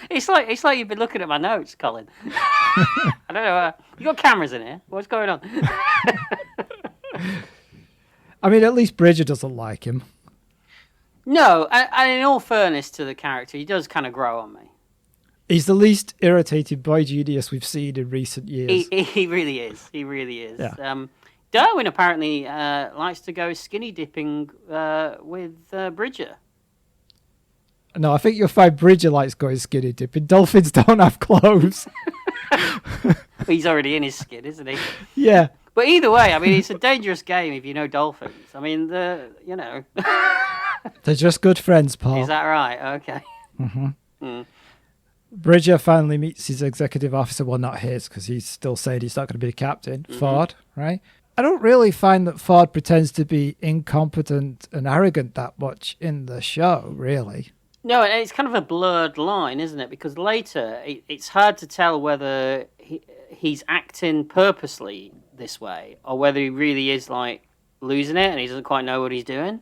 [SPEAKER 2] It's like you've been looking at my notes, Colin. I don't know. You got cameras in here. What's going on?
[SPEAKER 1] I mean, at least Bridger doesn't like him.
[SPEAKER 2] No, and in all fairness to the character, he does kind of grow on me.
[SPEAKER 1] He's the least irritated boy genius we've seen in recent years.
[SPEAKER 2] He really is. He really is.
[SPEAKER 1] Yeah.
[SPEAKER 2] Darwin apparently likes to go skinny dipping with Bridger.
[SPEAKER 1] No, I think you'll find Bridger likes going skinny dipping. Dolphins don't have clothes.
[SPEAKER 2] He's already in his skin, isn't he?
[SPEAKER 1] Yeah.
[SPEAKER 2] But either way, I mean, it's a dangerous game if you know dolphins. I mean, you know.
[SPEAKER 1] They're just good friends, Paul.
[SPEAKER 2] Is that right? Okay.
[SPEAKER 1] Bridger finally meets his executive officer. Well, not his, because he's still saying he's not going to be the captain. Ford, right? I don't really find that Ford pretends to be incompetent and arrogant that much in the show, really.
[SPEAKER 2] No, it's kind of a blurred line, isn't it? Because later, it's hard to tell whether he's acting purposely this way or whether he really is, like, losing it and he doesn't quite know what he's doing.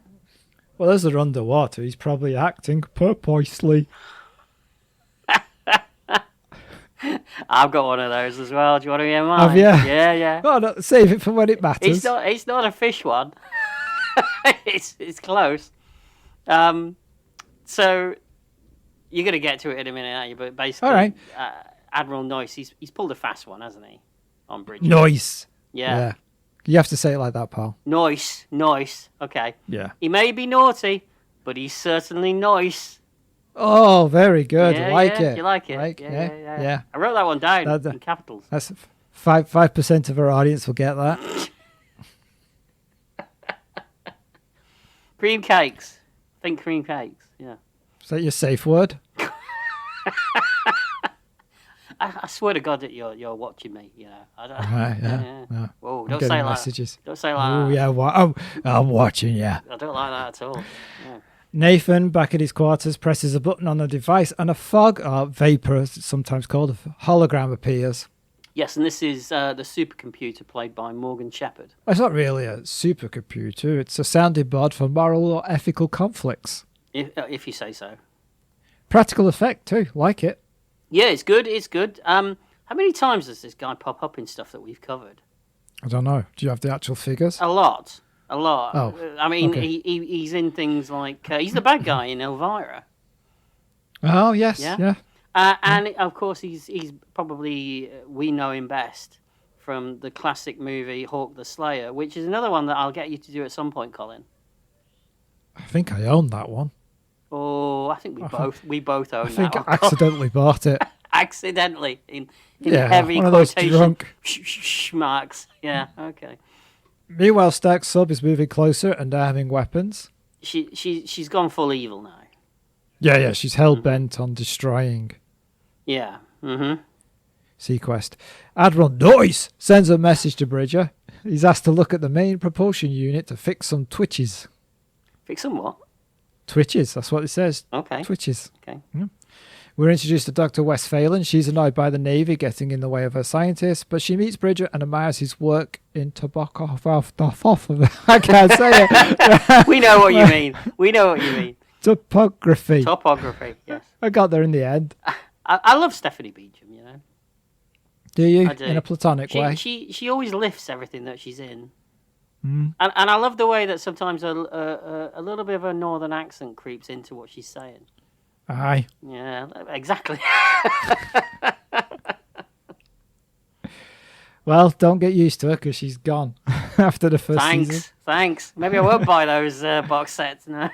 [SPEAKER 1] Well, as they're underwater, he's probably acting purposely.
[SPEAKER 2] I've got one of those as well. Do you want to hear mine?
[SPEAKER 1] Have you?
[SPEAKER 2] Yeah.
[SPEAKER 1] Oh, no, save it for when it matters.
[SPEAKER 2] It's not a fish one. it's close. So you're going to get to it in a minute, aren't you? But basically,
[SPEAKER 1] all right.
[SPEAKER 2] Admiral Noyce, he's pulled a fast one, hasn't he? On bridge.
[SPEAKER 1] Noyce.
[SPEAKER 2] Yeah.
[SPEAKER 1] You have to say it like that, pal.
[SPEAKER 2] Noyce. Okay.
[SPEAKER 1] Yeah.
[SPEAKER 2] He may be naughty, but he's certainly nice.
[SPEAKER 1] Oh, very good.
[SPEAKER 2] Yeah,
[SPEAKER 1] like
[SPEAKER 2] yeah.
[SPEAKER 1] it.
[SPEAKER 2] You like it?
[SPEAKER 1] Like, yeah.
[SPEAKER 2] I wrote that one down in capitals.
[SPEAKER 1] That's 5% of our audience will get that.
[SPEAKER 2] Cream cakes. Think cream cakes. Yeah.
[SPEAKER 1] Is that your safe word?
[SPEAKER 2] I swear to God that you're watching me. You know. I don't.
[SPEAKER 1] Right, yeah.
[SPEAKER 2] Whoa!
[SPEAKER 1] I'm
[SPEAKER 2] Don't
[SPEAKER 1] getting
[SPEAKER 2] say like
[SPEAKER 1] messages.
[SPEAKER 2] that. Don't say like
[SPEAKER 1] Oh,
[SPEAKER 2] that.
[SPEAKER 1] yeah. I'm watching you.
[SPEAKER 2] I don't like that at all. Yeah.
[SPEAKER 1] Nathan, back at his quarters, presses a button on the device and a fog, or vapor, as it's sometimes called, a hologram appears.
[SPEAKER 2] Yes, and this is the supercomputer played by Morgan Shepherd.
[SPEAKER 1] It's not really a supercomputer. It's a sounding board for moral or ethical conflicts.
[SPEAKER 2] If you say so.
[SPEAKER 1] Practical effect, too. Like it.
[SPEAKER 2] Yeah, it's good. It's good. How many times does this guy pop up in stuff that we've covered?
[SPEAKER 1] I don't know. Do you have the actual figures?
[SPEAKER 2] A lot.
[SPEAKER 1] Oh,
[SPEAKER 2] I mean,
[SPEAKER 1] okay.
[SPEAKER 2] he's in things like... he's the bad guy in Elvira.
[SPEAKER 1] Oh, yes. Yeah.
[SPEAKER 2] And, of course, he's probably... we know him best from the classic movie Hawk the Slayer, which is another one that I'll get you to do at some point, Colin.
[SPEAKER 1] I think I own that one.
[SPEAKER 2] Oh, I think we both own that
[SPEAKER 1] I think
[SPEAKER 2] one.
[SPEAKER 1] I accidentally bought it.
[SPEAKER 2] accidentally in
[SPEAKER 1] Yeah,
[SPEAKER 2] heavy
[SPEAKER 1] one of those
[SPEAKER 2] quotation
[SPEAKER 1] drunk.
[SPEAKER 2] marks. Yeah, okay.
[SPEAKER 1] Meanwhile, Stark's sub is moving closer and arming weapons.
[SPEAKER 2] She's gone full evil now.
[SPEAKER 1] Yeah, she's hell-bent on destroying
[SPEAKER 2] Yeah. Mm-hmm.
[SPEAKER 1] Seaquest. Admiral Noyce sends a message to Bridger. He's asked to look at the main propulsion unit to fix some twitches.
[SPEAKER 2] Fix them what?
[SPEAKER 1] Twitches, that's what it says.
[SPEAKER 2] Okay.
[SPEAKER 1] Twitches.
[SPEAKER 2] Okay.
[SPEAKER 1] Yeah. We're introduced to Dr. Westphalen. She's annoyed by the Navy getting in the way of her scientists, but she meets Bridger and admires his work in tobacco. I can't say it.
[SPEAKER 2] We know what you mean. We know what you mean.
[SPEAKER 1] Topography.
[SPEAKER 2] Topography, yes.
[SPEAKER 1] I got there in the end.
[SPEAKER 2] I love Stephanie Beecham, you know.
[SPEAKER 1] Do you?
[SPEAKER 2] I do.
[SPEAKER 1] In a platonic way?
[SPEAKER 2] She always lifts everything that she's in. And I love the way that sometimes a little bit of a northern accent creeps into what she's saying.
[SPEAKER 1] Aye.
[SPEAKER 2] Yeah, exactly.
[SPEAKER 1] Well, don't get used to her because she's gone after the first season.
[SPEAKER 2] Thanks. Maybe I won't buy those box sets now.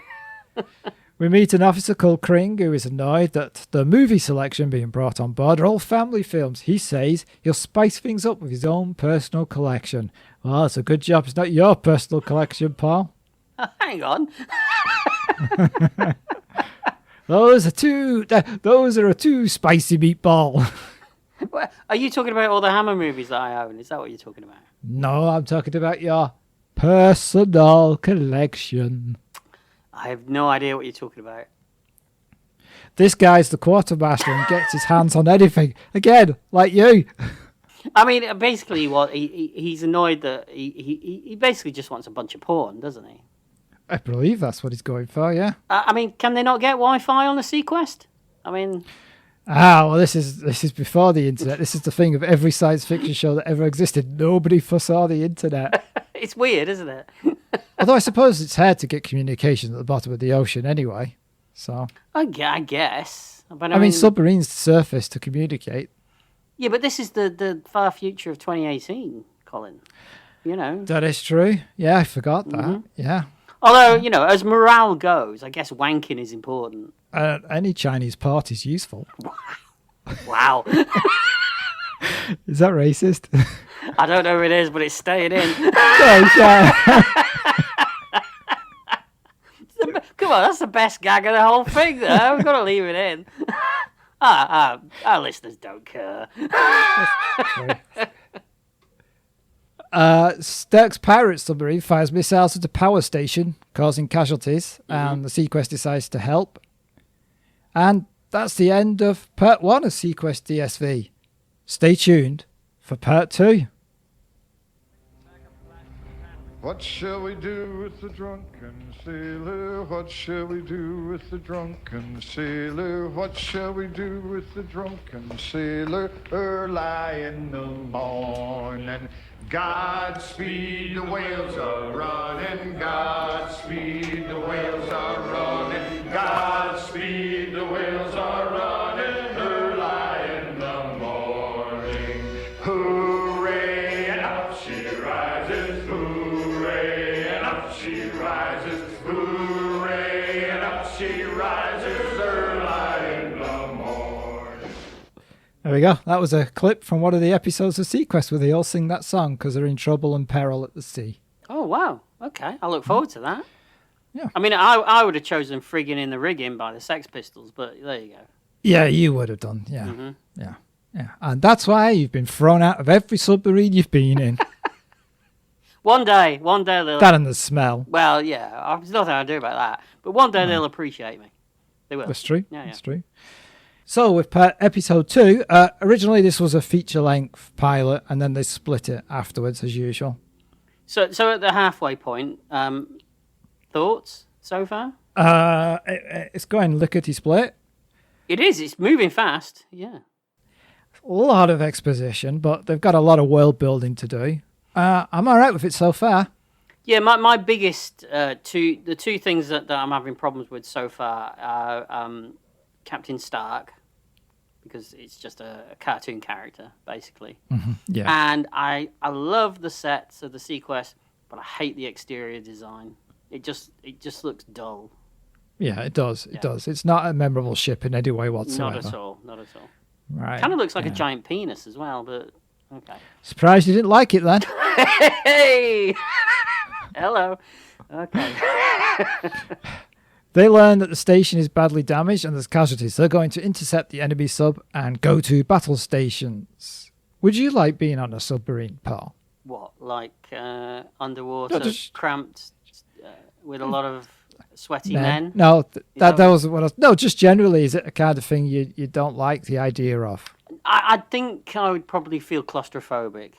[SPEAKER 1] We meet an officer called Kring who is annoyed that the movie selection being brought on board are all family films. He says he'll spice things up with his own personal collection. Well, it's a good job it's not your personal collection, Paul.
[SPEAKER 2] Hang on.
[SPEAKER 1] Those are a too spicy meatball.
[SPEAKER 2] Are you talking about all the Hammer movies that I own? Is that what you're talking about?
[SPEAKER 1] No, I'm talking about your personal collection.
[SPEAKER 2] I have no idea what you're talking about.
[SPEAKER 1] This guy's the quartermaster and gets his hands on anything. Again, like you.
[SPEAKER 2] I mean, basically, he's annoyed that he basically just wants a bunch of porn, doesn't he?
[SPEAKER 1] I believe that's what he's going for, yeah.
[SPEAKER 2] I mean, can they not get Wi-Fi on the Seaquest? I mean...
[SPEAKER 1] Well, this is before the internet. This is the thing of every science fiction show that ever existed. Nobody foresaw the internet.
[SPEAKER 2] It's weird, isn't it?
[SPEAKER 1] Although I suppose it's hard to get communication at the bottom of the ocean anyway. So
[SPEAKER 2] I guess. But
[SPEAKER 1] I mean, submarines surface to communicate.
[SPEAKER 2] Yeah, but this is the far future of 2018, Colin. You know.
[SPEAKER 1] That is true. Yeah, I forgot that. Yeah.
[SPEAKER 2] Although, you know, as morale goes, I guess wanking is important.
[SPEAKER 1] Any Chinese part is useful.
[SPEAKER 2] Wow.
[SPEAKER 1] Is that racist?
[SPEAKER 2] I don't know if it is, but it's staying in. Come on, that's the best gag of the whole thing, though. We've got to leave it in. Our listeners don't care.
[SPEAKER 1] Sturk's pirate submarine fires missiles at a power station, causing casualties, and the Seaquest decides to help. And that's the end of part 1 of Seaquest DSV. Stay tuned for part 2.
[SPEAKER 6] What shall we do with the drunken sailor? What shall we do with the drunken sailor? What shall we do with the drunken sailor? Early in the morning. Godspeed, the whales are running. Godspeed, the whales are running. Godspeed, the whales are running. Early in the morning. Hooray, and up she rises. Hooray, and up she rises. Hooray, and up she rises. Early in the morning.
[SPEAKER 1] There we go. That was a clip from one of the episodes of Seaquest where they all sing that song because they're in trouble and peril at the sea.
[SPEAKER 2] Oh, wow. Okay. I look forward to that.
[SPEAKER 1] Yeah.
[SPEAKER 2] I mean, I would have chosen Friggin' in the Rigging by the Sex Pistols, but there you go.
[SPEAKER 1] Yeah, you would have done. Yeah. Yeah. And that's why you've been thrown out of every submarine you've been in.
[SPEAKER 2] One day they'll...
[SPEAKER 1] That and the smell.
[SPEAKER 2] Well, yeah, there's nothing I can do about that. But one day they'll appreciate me. They will.
[SPEAKER 1] That's true.
[SPEAKER 2] Yeah.
[SPEAKER 1] That's true. So with episode 2, originally this was a feature-length pilot, and then they split it afterwards, as usual.
[SPEAKER 2] So at the halfway point, thoughts so far?
[SPEAKER 1] It's going lickety-split.
[SPEAKER 2] It is. It's moving fast. Yeah.
[SPEAKER 1] A lot of exposition, but they've got a lot of world building to do. I'm all right with it so far.
[SPEAKER 2] Yeah, my biggest the two things that I'm having problems with so far are Captain Stark, because it's just a cartoon character basically.
[SPEAKER 1] Yeah.
[SPEAKER 2] And I love the sets of the Seaquest, but I hate the exterior design. It just looks dull.
[SPEAKER 1] Yeah, it does. It does. It's not a memorable ship in any way whatsoever.
[SPEAKER 2] Not at all.
[SPEAKER 1] Right.
[SPEAKER 2] Kind of looks like a giant penis as well, but okay.
[SPEAKER 1] Surprised you didn't like it then.
[SPEAKER 2] Hey! Hello. Okay.
[SPEAKER 1] They learn that the station is badly damaged and there's casualties. They're going to intercept the enemy sub and go to battle stations. Would you like being on a submarine, Paul?
[SPEAKER 2] What, like underwater, cramped, with a lot of sweaty men?
[SPEAKER 1] No, that was what I was... No, just generally, is it a kind of thing you don't like the idea of?
[SPEAKER 2] I think I would probably feel claustrophobic.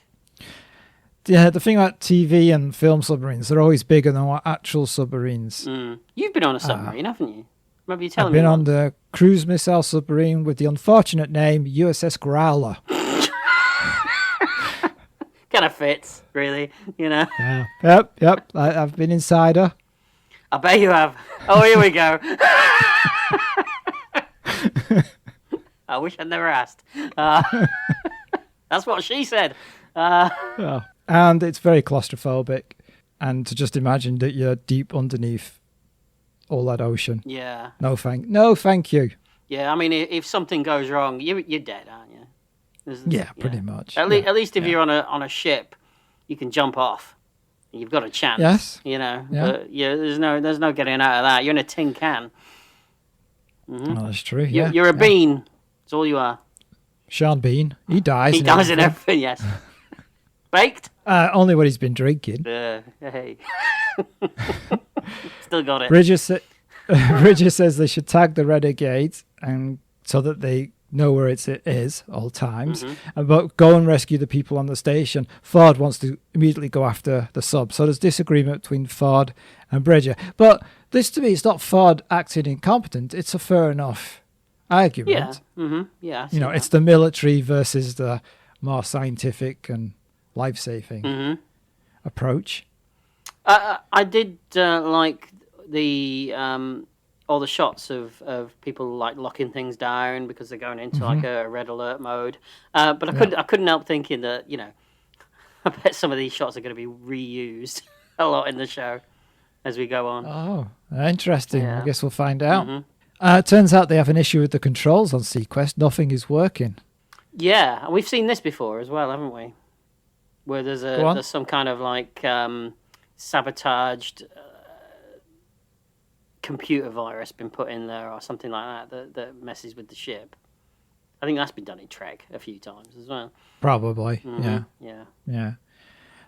[SPEAKER 1] Yeah, the thing about TV and film submarines, they're always bigger than what actual submarines.
[SPEAKER 2] You've been on a submarine, haven't you? Remember you telling me?
[SPEAKER 1] I've been on the cruise missile submarine with the unfortunate name USS Growler.
[SPEAKER 2] Kind of fits, really, you know.
[SPEAKER 1] Yeah. Yep. I've been inside her.
[SPEAKER 2] I bet you have. Oh, here we go. I wish I'd never asked. That's what she said.
[SPEAKER 1] And it's very claustrophobic. And to just imagine that you're deep underneath all that ocean.
[SPEAKER 2] Yeah.
[SPEAKER 1] No, thank you.
[SPEAKER 2] Yeah, I mean, if something goes wrong, you're dead, aren't you?
[SPEAKER 1] Pretty much.
[SPEAKER 2] At least if you're on a ship, you can jump off. You've got a chance.
[SPEAKER 1] Yes.
[SPEAKER 2] You know.
[SPEAKER 1] Yeah.
[SPEAKER 2] But there's no getting out of that. You're in a tin can.
[SPEAKER 1] Mm-hmm. Oh, that's true.
[SPEAKER 2] You're a bean. That's all you are.
[SPEAKER 1] Sean Bean. He dies.
[SPEAKER 2] He dies in everything. Yes. Baked.
[SPEAKER 1] Only when he's been drinking.
[SPEAKER 2] Hey. Still got it.
[SPEAKER 1] Bridger says they should tag the renegades and so that they know where it is all times, but go and rescue the people on the station. Ford wants to immediately go after the sub, so there's disagreement between Ford and Bridger. But this, to me, it's not Ford acting incompetent, it's a fair enough argument.
[SPEAKER 2] Yeah.
[SPEAKER 1] You know, it's the military versus the more scientific and life-saving approach.
[SPEAKER 2] I did like the all the shots of people like locking things down because they're going into like a red alert mode. But I couldn't help thinking that, you know, I bet some of these shots are going to be reused a lot in the show as we go on.
[SPEAKER 1] Oh, interesting.
[SPEAKER 2] Yeah.
[SPEAKER 1] I guess we'll find out. It turns out they have an issue with the controls on Seaquest. Nothing is working.
[SPEAKER 2] Yeah, and we've seen this before as well, haven't we? Where there's some kind of like sabotaged computer virus been put in there or something like that messes with the ship. I think that's been done in Trek a few times as well.
[SPEAKER 1] Probably, yeah.
[SPEAKER 2] Yeah.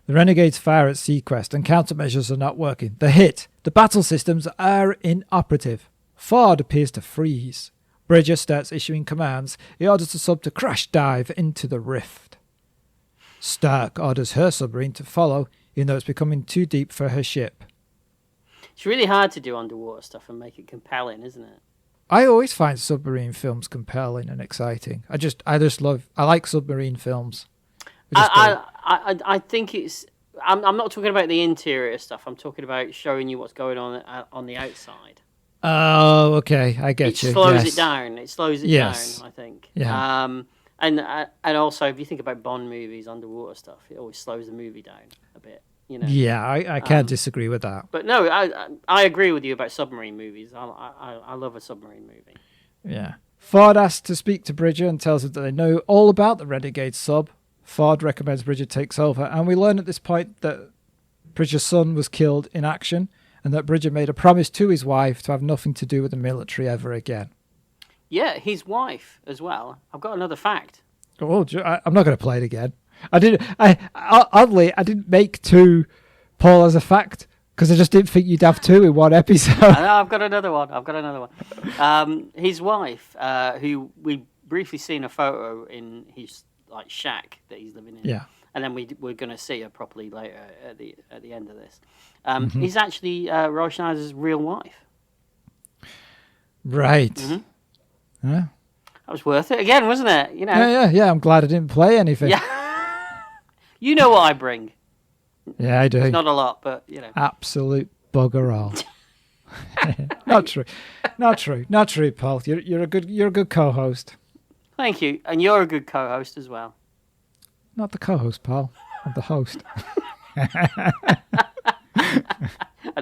[SPEAKER 1] The renegades fire at Seaquest and countermeasures are not working. They're hit. The battle systems are inoperative. Ford appears to freeze. Bridger starts issuing commands. He orders the sub to crash dive into the rift. Stark orders her submarine to follow, even though it's becoming too deep for her ship.
[SPEAKER 2] It's really hard to do underwater stuff and make it compelling, isn't it?
[SPEAKER 1] I always find submarine films compelling and exciting. I like submarine films.
[SPEAKER 2] I think it's... I'm not talking about the interior stuff. I'm talking about showing you what's going on the outside.
[SPEAKER 1] Oh, okay. I get you.
[SPEAKER 2] It slows it down. It slows it down, I think.
[SPEAKER 1] Yeah.
[SPEAKER 2] And also, if you think about Bond movies, underwater stuff, it always slows the movie down a bit. You know.
[SPEAKER 1] Yeah, I can't disagree with that.
[SPEAKER 2] But no, I agree with you about submarine movies. I love a submarine movie.
[SPEAKER 1] Yeah. Ford asks to speak to Bridger and tells her that they know all about the Renegade sub. Ford recommends Bridger takes over, and we learn at this point that Bridger's son was killed in action, and that Bridger made a promise to his wife to have nothing to do with the military ever again.
[SPEAKER 2] Yeah, his wife as well. I've got another fact.
[SPEAKER 1] Oh, I'm not going to play it again. Oddly, I didn't make two Paul as a fact because I just didn't think you'd have two in one episode.
[SPEAKER 2] I've got another one. His wife, who we briefly seen a photo in his like shack that he's living in.
[SPEAKER 1] Yeah.
[SPEAKER 2] And then we're going to see her properly later at the end of this. He's actually Roy Schneider's real wife.
[SPEAKER 1] Right. Yeah.
[SPEAKER 2] That was worth it again, wasn't it? You know.
[SPEAKER 1] Yeah. I'm glad I didn't play anything.
[SPEAKER 2] Yeah. You know what I bring.
[SPEAKER 1] Yeah, I do.
[SPEAKER 2] It's not a lot, but you know.
[SPEAKER 1] Absolute bugger all. Not true, Paul. You're a good co-host.
[SPEAKER 2] Thank you, and you're a good co-host as well.
[SPEAKER 1] Not the co-host, Paul. I'm the host.
[SPEAKER 2] I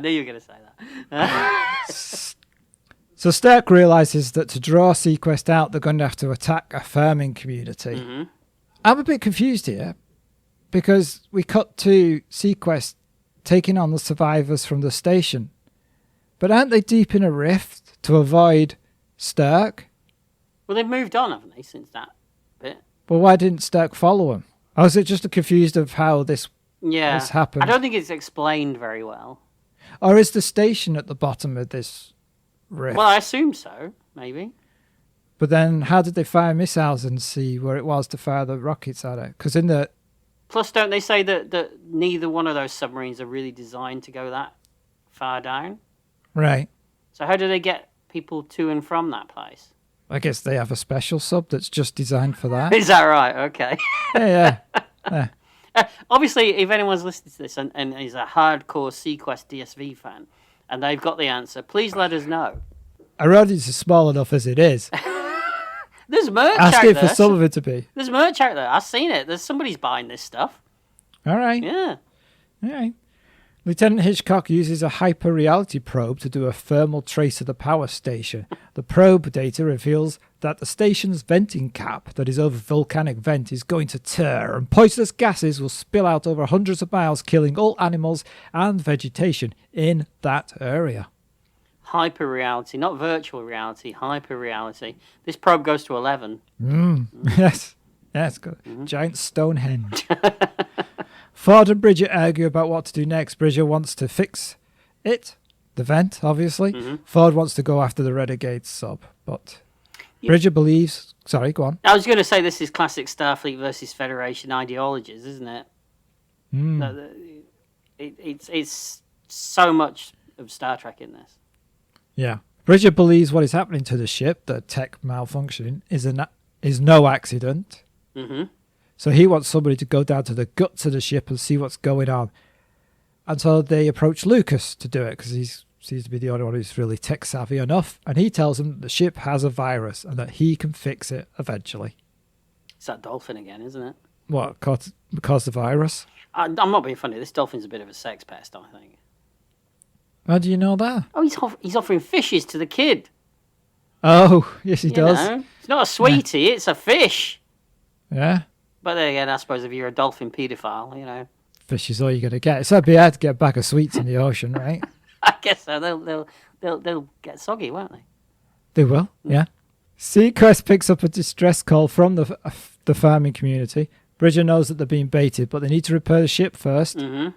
[SPEAKER 2] knew you were going to say that.
[SPEAKER 1] So Stirk realises that to draw Seaquest out, they're going to have to attack a farming community.
[SPEAKER 2] Mm-hmm.
[SPEAKER 1] I'm a bit confused here, because we cut to Seaquest taking on the survivors from the station. But aren't they deep in a rift to avoid Stirk?
[SPEAKER 2] Well, they've moved on, haven't they, since that bit?
[SPEAKER 1] Well, why didn't Stirk follow him? Or was it just confused of how this happened?
[SPEAKER 2] I don't think it's explained very well.
[SPEAKER 1] Or is the station at the bottom of this rift?
[SPEAKER 2] Well, I assume so, maybe.
[SPEAKER 1] But then how did they fire missiles and see where it was to fire the rockets at it? Because in the...
[SPEAKER 2] Plus, don't they say that neither one of those submarines are really designed to go that far down?
[SPEAKER 1] Right.
[SPEAKER 2] So how do they get people to and from that place?
[SPEAKER 1] I guess they have a special sub that's just designed for that.
[SPEAKER 2] Is that right? Okay.
[SPEAKER 1] Yeah.
[SPEAKER 2] Obviously, if anyone's listening to this and is a hardcore Seaquest DSV fan, and they've got the answer, please let us know.
[SPEAKER 1] Our audience is small enough as it is.
[SPEAKER 2] There's merch
[SPEAKER 1] Ask
[SPEAKER 2] out
[SPEAKER 1] it
[SPEAKER 2] there.
[SPEAKER 1] for some of it to be.
[SPEAKER 2] There's merch out there. I've seen it. Somebody's buying this stuff.
[SPEAKER 1] All right.
[SPEAKER 2] Yeah.
[SPEAKER 1] All right. Lieutenant Hitchcock uses a hyper-reality probe to do a thermal trace of the power station. The probe data reveals that the station's venting cap that is over volcanic vent is going to tear, and poisonous gases will spill out over hundreds of miles, killing all animals and vegetation in that area.
[SPEAKER 2] Hyper reality, not virtual reality, hyper reality. This probe goes to 11.
[SPEAKER 1] Yes. Yes, good. Giant Stonehenge. Ford and Bridger argue about what to do next. Bridger wants to fix it, the vent, obviously. Ford wants to go after the Renegade sub, but Bridger believes... Sorry, go on.
[SPEAKER 2] I was going to say this is classic Starfleet versus Federation ideologies, isn't it? It's so much of Star Trek in this.
[SPEAKER 1] Yeah. Bridger believes what is happening to the ship, the tech malfunctioning, is no accident.
[SPEAKER 2] Mm-hmm.
[SPEAKER 1] So he wants somebody to go down to the guts of the ship and see what's going on. And so they approach Lucas to do it, because he seems to be the only one who's really tech savvy enough. And he tells them the ship has a virus and that he can fix it eventually.
[SPEAKER 2] It's that dolphin again, isn't it?
[SPEAKER 1] What, because the virus?
[SPEAKER 2] I'm not being funny. This dolphin's a bit of a sex pest, I think.
[SPEAKER 1] How do you know that?
[SPEAKER 2] Oh, he's offering fishes to the kid.
[SPEAKER 1] Oh, yes, he does.
[SPEAKER 2] Know? It's not a sweetie, it's a fish.
[SPEAKER 1] Yeah.
[SPEAKER 2] But then again, I suppose if you're a dolphin paedophile,
[SPEAKER 1] Fish is all you're going to get. It's a bit hard to get a bag of sweets in the ocean, right?
[SPEAKER 2] I guess so. They'll get soggy, won't they?
[SPEAKER 1] They will, yeah. Seaquest picks up a distress call from the farming community. Bridger knows that they're being baited, but they need to repair the ship first.
[SPEAKER 2] Mm-hmm.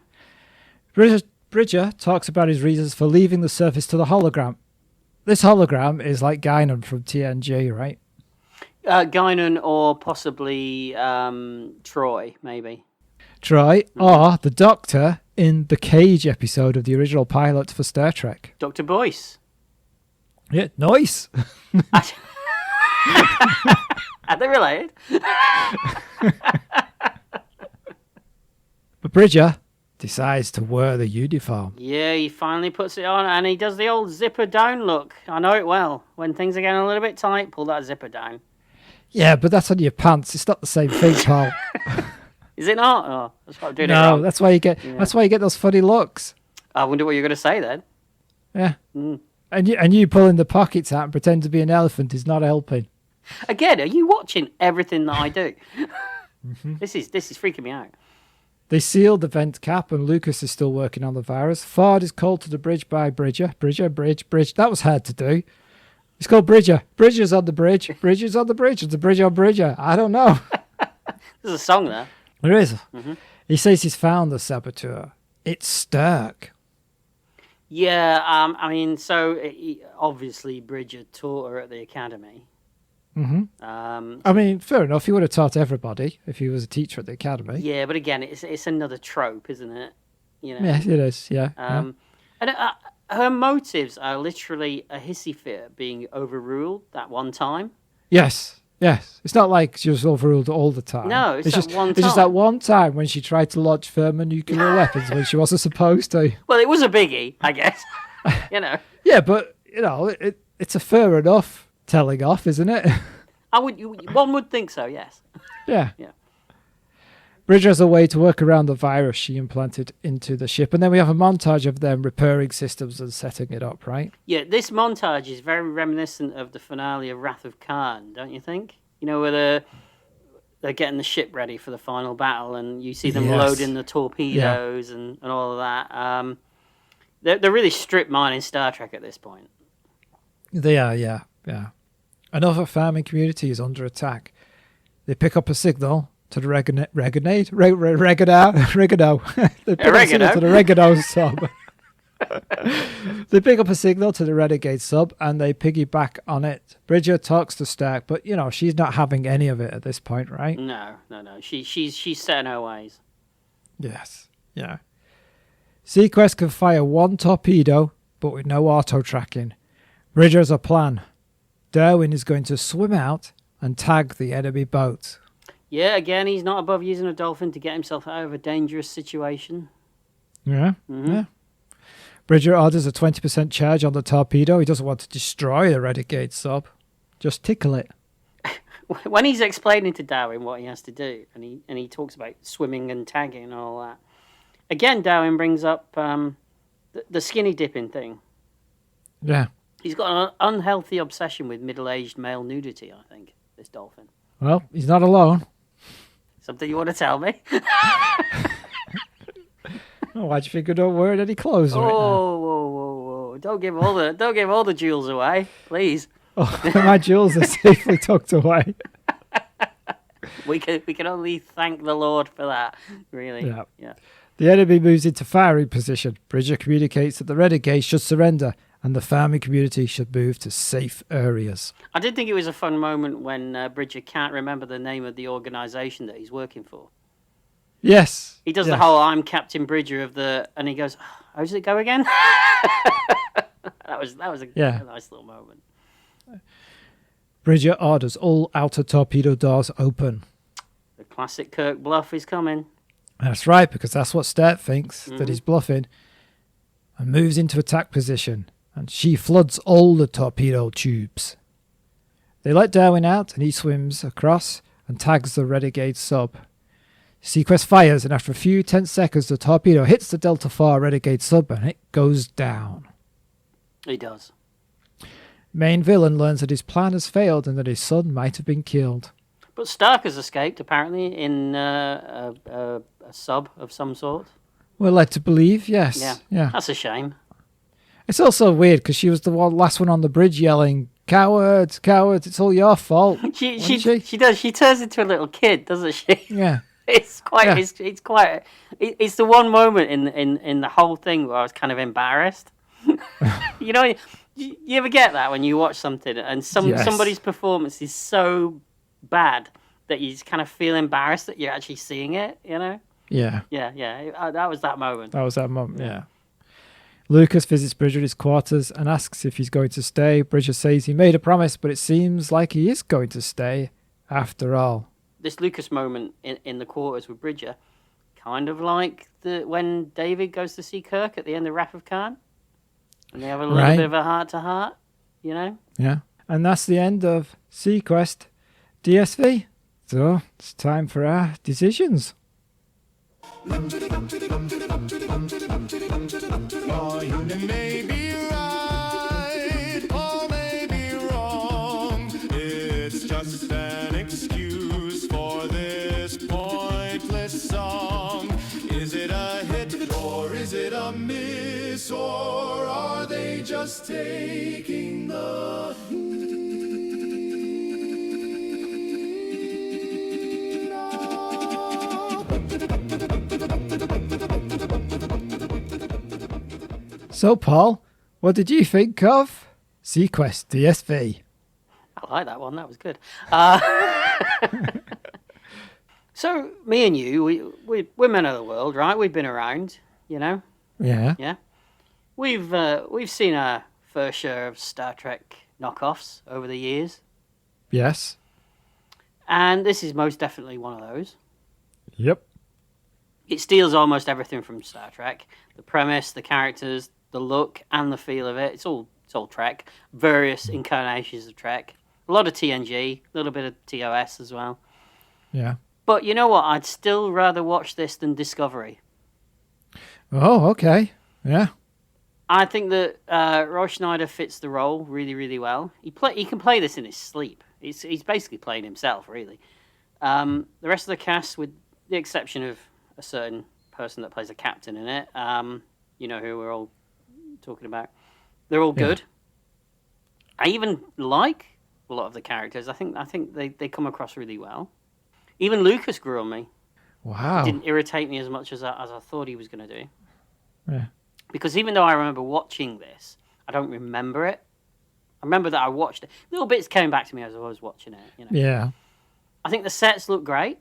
[SPEAKER 1] Bridger talks about his reasons for leaving the surface to the hologram. This hologram is like Guinan from TNG, right?
[SPEAKER 2] Guinan or possibly Troy, maybe.
[SPEAKER 1] Troy, or the Doctor in the Cage episode of the original pilot for Star Trek.
[SPEAKER 2] Dr. Boyce.
[SPEAKER 1] Yeah, nice.
[SPEAKER 2] Are they related?
[SPEAKER 1] But Bridger decides to wear the uniform.
[SPEAKER 2] Yeah, he finally puts it on and he does the old zipper down look. I know it well. When things are getting a little bit tight, pull that zipper down.
[SPEAKER 1] Yeah, but that's on your pants. It's not the same thing, Paul.
[SPEAKER 2] Is it not? Oh, that's what I'm doing.
[SPEAKER 1] No, that's why you get. Yeah. That's why you get those funny looks.
[SPEAKER 2] I wonder what you're going to say then.
[SPEAKER 1] Yeah, and you pulling the pockets out and pretend to be an elephant is not helping.
[SPEAKER 2] Again, are you watching everything that I do? This is freaking me out.
[SPEAKER 1] They sealed the vent cap, and Lucas is still working on the virus. Ford is called to the bridge by Bridger. Bridge. That was hard to do. He's called Bridger. Bridger's on the bridge. Bridger's on the bridge. It's a bridge on Bridger. I don't know.
[SPEAKER 2] There's a song there.
[SPEAKER 1] There is. He says he's found the saboteur. It's Stirk.
[SPEAKER 2] Yeah, I mean, so obviously Bridger taught her at the academy.
[SPEAKER 1] I mean, fair enough. He would have taught everybody if he was a teacher at the academy.
[SPEAKER 2] Yeah, but again, it's another trope, isn't it?
[SPEAKER 1] Yeah, it is. Yeah.
[SPEAKER 2] And her motives are literally a hissy fit being overruled that one time.
[SPEAKER 1] Yes. It's not like she was overruled all the time.
[SPEAKER 2] No, it's just one time.
[SPEAKER 1] It's just that one time when she tried to launch thermonuclear weapons when she wasn't supposed to.
[SPEAKER 2] Well, it was a biggie, I guess.
[SPEAKER 1] Yeah, but it's a fair enough telling off, isn't it?
[SPEAKER 2] One would think so, yes.
[SPEAKER 1] Yeah. Bridger has a way to work around the virus she implanted into the ship, and then we have a montage of them repairing systems and setting it up, right?
[SPEAKER 2] Yeah, this montage is very reminiscent of the finale of Wrath of Khan, don't you think? You know, where they're getting the ship ready for the final battle, and you see them loading the torpedoes and all of that. They're really strip mining Star Trek at this point.
[SPEAKER 1] They are, yeah. Another farming community is under attack. They pick up a signal to the Oregano. They pick up a signal to the Oregano sub. They pick up a signal to the Renegade sub and they piggyback on it. Bridger talks to Stark, but she's not having any of it at this point, right?
[SPEAKER 2] No. She's set in her ways.
[SPEAKER 1] Yes, yeah. Seaquest can fire one torpedo, but with no auto tracking. Bridger has a plan. Darwin is going to swim out and tag the enemy boat.
[SPEAKER 2] Yeah, again, he's not above using a dolphin to get himself out of a dangerous situation.
[SPEAKER 1] Yeah, yeah. Bridger orders a 20% charge on the torpedo. He doesn't want to destroy the Renegade sub. Just tickle it.
[SPEAKER 2] When he's explaining to Darwin what he has to do, and he talks about swimming and tagging and all that, again, Darwin brings up the skinny dipping thing.
[SPEAKER 1] Yeah.
[SPEAKER 2] He's got an unhealthy obsession with middle-aged male nudity, I think, this dolphin.
[SPEAKER 1] Well, he's not alone.
[SPEAKER 2] Something you want to tell me?
[SPEAKER 1] Why do you think I don't wear any clothes right now?
[SPEAKER 2] Whoa! Don't give all the jewels away, please.
[SPEAKER 1] Oh, my jewels are safely tucked away.
[SPEAKER 2] We can only thank the Lord for that. Really. Yeah.
[SPEAKER 1] The enemy moves into firing position. Bridger communicates that the Renegade should surrender and the farming community should move to safe areas.
[SPEAKER 2] I did think it was a fun moment when Bridger can't remember the name of the organisation that he's working for.
[SPEAKER 1] Yes.
[SPEAKER 2] He does the whole "I'm Captain Bridger" and he goes, "How does it go again?" that was a nice little moment.
[SPEAKER 1] Bridger orders all outer torpedo doors open.
[SPEAKER 2] The classic Kirk bluff is coming.
[SPEAKER 1] That's right, because that's what Sturt thinks, that he's bluffing, and moves into attack position, and she floods all the torpedo tubes. They let Darwin out, and he swims across and tags the Renegade sub. Seaquest fires, and after a few tense seconds, the torpedo hits the Delta IV Renegade sub, and it goes down.
[SPEAKER 2] He does.
[SPEAKER 1] Main villain learns that his plan has failed and that his son might have been killed.
[SPEAKER 2] But Stark has escaped, apparently, in a sub of some sort.
[SPEAKER 1] We're led to believe, yes. Yeah.
[SPEAKER 2] That's a shame.
[SPEAKER 1] It's also weird because she was the last one on the bridge yelling, "Cowards, cowards, it's all your fault."
[SPEAKER 2] She does. She turns into a little kid, doesn't she?
[SPEAKER 1] Yeah.
[SPEAKER 2] It's the one moment in the whole thing where I was kind of embarrassed. You ever get that when you watch something and somebody's performance is so bad that you just kind of feel embarrassed that you're actually seeing it, Yeah. Yeah. That was that moment.
[SPEAKER 1] Yeah. Lucas visits Bridger at his quarters and asks if he's going to stay. Bridger says he made a promise, but it seems like he is going to stay after all.
[SPEAKER 2] This Lucas moment in the quarters with Bridger, kind of like when David goes to see Kirk at the end of Wrath of Khan, and they have a little bit of a heart-to-heart,
[SPEAKER 1] Yeah, and that's the end of Seaquest DSV. So it's time for our decisions.
[SPEAKER 7] Your unit may be right or may be wrong. It's just an excuse for this pointless song. Is it a hit or is it a miss, or are they just taking the
[SPEAKER 1] So, Paul, what did you think of Seaquest DSV?
[SPEAKER 2] I like that one. That was good. So, me and you, we're men of the world, right? We've been around,
[SPEAKER 1] Yeah.
[SPEAKER 2] Yeah. We've seen our fair share of Star Trek knockoffs over the years.
[SPEAKER 1] Yes.
[SPEAKER 2] And this is most definitely one of those.
[SPEAKER 1] Yep.
[SPEAKER 2] It steals almost everything from Star Trek. The premise, the characters, the look, and the feel of it. It's all Trek. Various incarnations of Trek. A lot of TNG, a little bit of TOS as well.
[SPEAKER 1] Yeah.
[SPEAKER 2] But you know what? I'd still rather watch this than Discovery.
[SPEAKER 1] Oh, okay. Yeah.
[SPEAKER 2] I think that Roy Schneider fits the role really, really well. He can play this in his sleep. He's basically playing himself, really. The rest of the cast, with the exception of a certain person that plays a captain in it, you know who we're all talking about, they're all good. I even like a lot of the characters. I think they come across really well. Even Lucas grew on me.
[SPEAKER 1] Wow.
[SPEAKER 2] It didn't irritate me as much as I thought he was going to do.
[SPEAKER 1] Yeah.
[SPEAKER 2] Because even though I remember watching this, I don't remember it. I remember that I watched it. Little bits came back to me as I was watching it. You know.
[SPEAKER 1] Yeah.
[SPEAKER 2] I think the sets look great.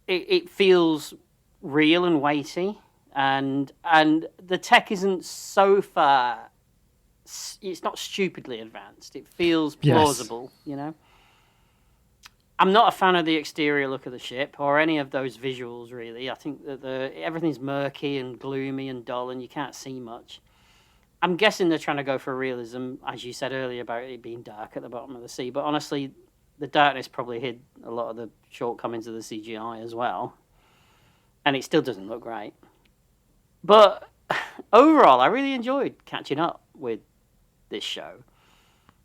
[SPEAKER 2] It feels real and weighty, and the tech isn't so far. It's not stupidly advanced. It feels plausible. You know. I'm not a fan of the exterior look of the ship or any of those visuals, really. I think that everything's murky and gloomy and dull and you can't see much. I'm guessing they're trying to go for realism, as you said earlier, about it being dark at the bottom of the sea. But honestly, the darkness probably hid a lot of the shortcomings of the CGI as well. And it still doesn't look great. But overall, I really enjoyed catching up with this show.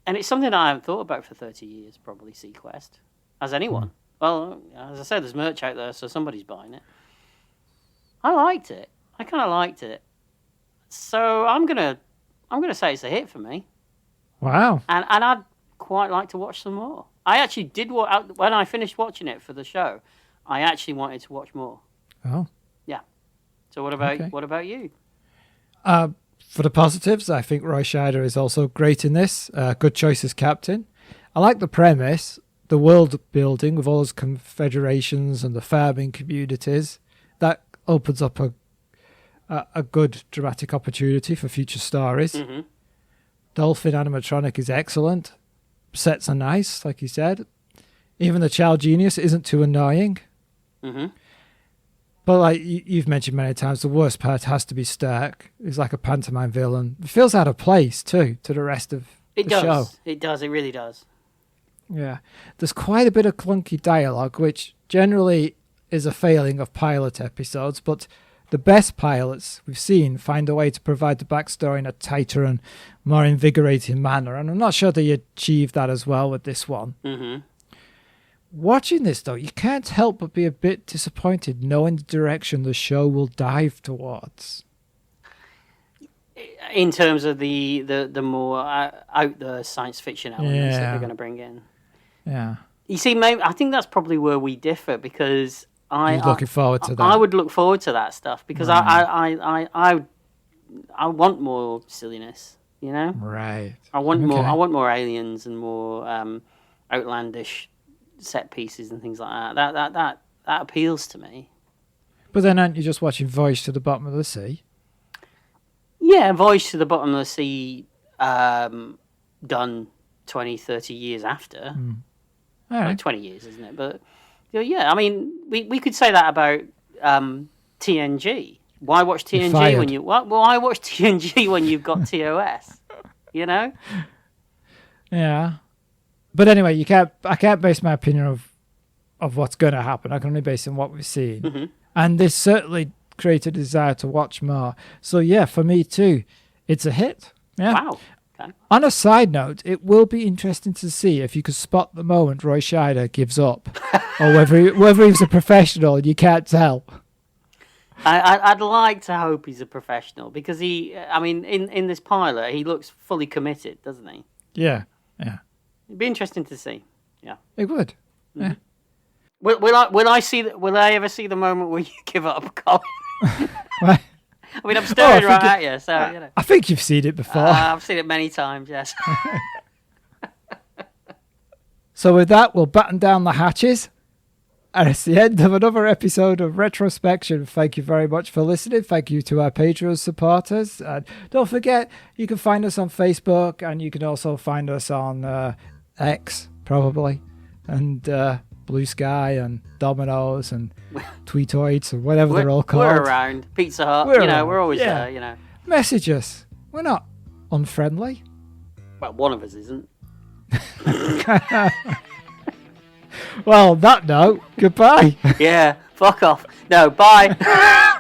[SPEAKER 2] And it's something I haven't thought about for 30 years, probably, Seaquest. As anyone. Well, as I said, there's merch out there, so somebody's buying it. I liked it. I kind of liked it. So I'm gonna say it's a hit for me.
[SPEAKER 1] Wow.
[SPEAKER 2] And I'd quite like to watch some more. I actually did when I finished watching it for the show. I actually wanted to watch more.
[SPEAKER 1] Oh.
[SPEAKER 2] Yeah. So what about you?
[SPEAKER 1] For the positives, I think Roy Scheider is also great in this. Good choice as captain. I like the premise. The world building with all those confederations and the farming communities, that opens up a good dramatic opportunity for future stories.
[SPEAKER 2] Mm-hmm.
[SPEAKER 1] Dolphin animatronic is excellent. Sets are nice, like you said. Even the child genius isn't too annoying.
[SPEAKER 2] Mm-hmm.
[SPEAKER 1] But like you've mentioned many times, the worst part has to be Stark. He's like a pantomime villain. It feels out of place too to the rest of the show.
[SPEAKER 2] It does. It really does.
[SPEAKER 1] Yeah, there's quite a bit of clunky dialogue, which generally is a failing of pilot episodes, but the best pilots we've seen find a way to provide the backstory in a tighter and more invigorating manner, and I'm not sure they achieved that as well with this one.
[SPEAKER 2] Mm-hmm.
[SPEAKER 1] Watching this, though, you can't help but be a bit disappointed knowing the direction the show will dive towards.
[SPEAKER 2] In terms of the more out there science fiction elements that they're going to bring in.
[SPEAKER 1] Yeah.
[SPEAKER 2] You see, maybe I think that's probably where we differ, because
[SPEAKER 1] You're looking forward to that.
[SPEAKER 2] I would look forward to that stuff because I want more silliness, you know.
[SPEAKER 1] Right.
[SPEAKER 2] I want more. I want more aliens and more outlandish set pieces and things like that. That appeals to me.
[SPEAKER 1] But then, aren't you just watching Voyage to the Bottom of the Sea?
[SPEAKER 2] Yeah, Voyage to the Bottom of the Sea, done 20, 30 years after.
[SPEAKER 1] All right.
[SPEAKER 2] Like 20 years, isn't it? But yeah, I mean, we could say that about TNG. Why watch TNG when you why watch TNG when you've got TOS? You know?
[SPEAKER 1] Yeah. But anyway, I can't base my opinion of what's going to happen. I can only base it on what we've seen.
[SPEAKER 2] Mm-hmm.
[SPEAKER 1] And this certainly created a desire to watch more. So yeah, for me too, it's a hit. Yeah.
[SPEAKER 2] Wow. Okay.
[SPEAKER 1] On a side note, it will be interesting to see if you could spot the moment Roy Scheider gives up, or whether he was a professional and you can't tell.
[SPEAKER 2] I'd like to hope he's a professional, because in this pilot, he looks fully committed, doesn't he?
[SPEAKER 1] Yeah.
[SPEAKER 2] It'd be interesting to see. Yeah.
[SPEAKER 1] It would. Yeah.
[SPEAKER 2] Will I ever see the moment where you give up, Colin?
[SPEAKER 1] Right.
[SPEAKER 2] I mean, I'm staring right at you, so you know.
[SPEAKER 1] I think you've seen it before.
[SPEAKER 2] I've seen it many times, yes.
[SPEAKER 1] So with that, we'll batten down the hatches. And it's the end of another episode of Retrospection. Thank you very much for listening. Thank you to our Patreon supporters. And don't forget, you can find us on Facebook, and you can also find us on X, probably, and Blue Sky, and Dominoes, and Tweetoids, or whatever they're all called.
[SPEAKER 2] We're around. Pizza Hut, we're always there, you know.
[SPEAKER 1] Message us. We're not unfriendly.
[SPEAKER 2] Well, one of us isn't.
[SPEAKER 1] Well, that note, goodbye.
[SPEAKER 2] Yeah, fuck off. No, bye.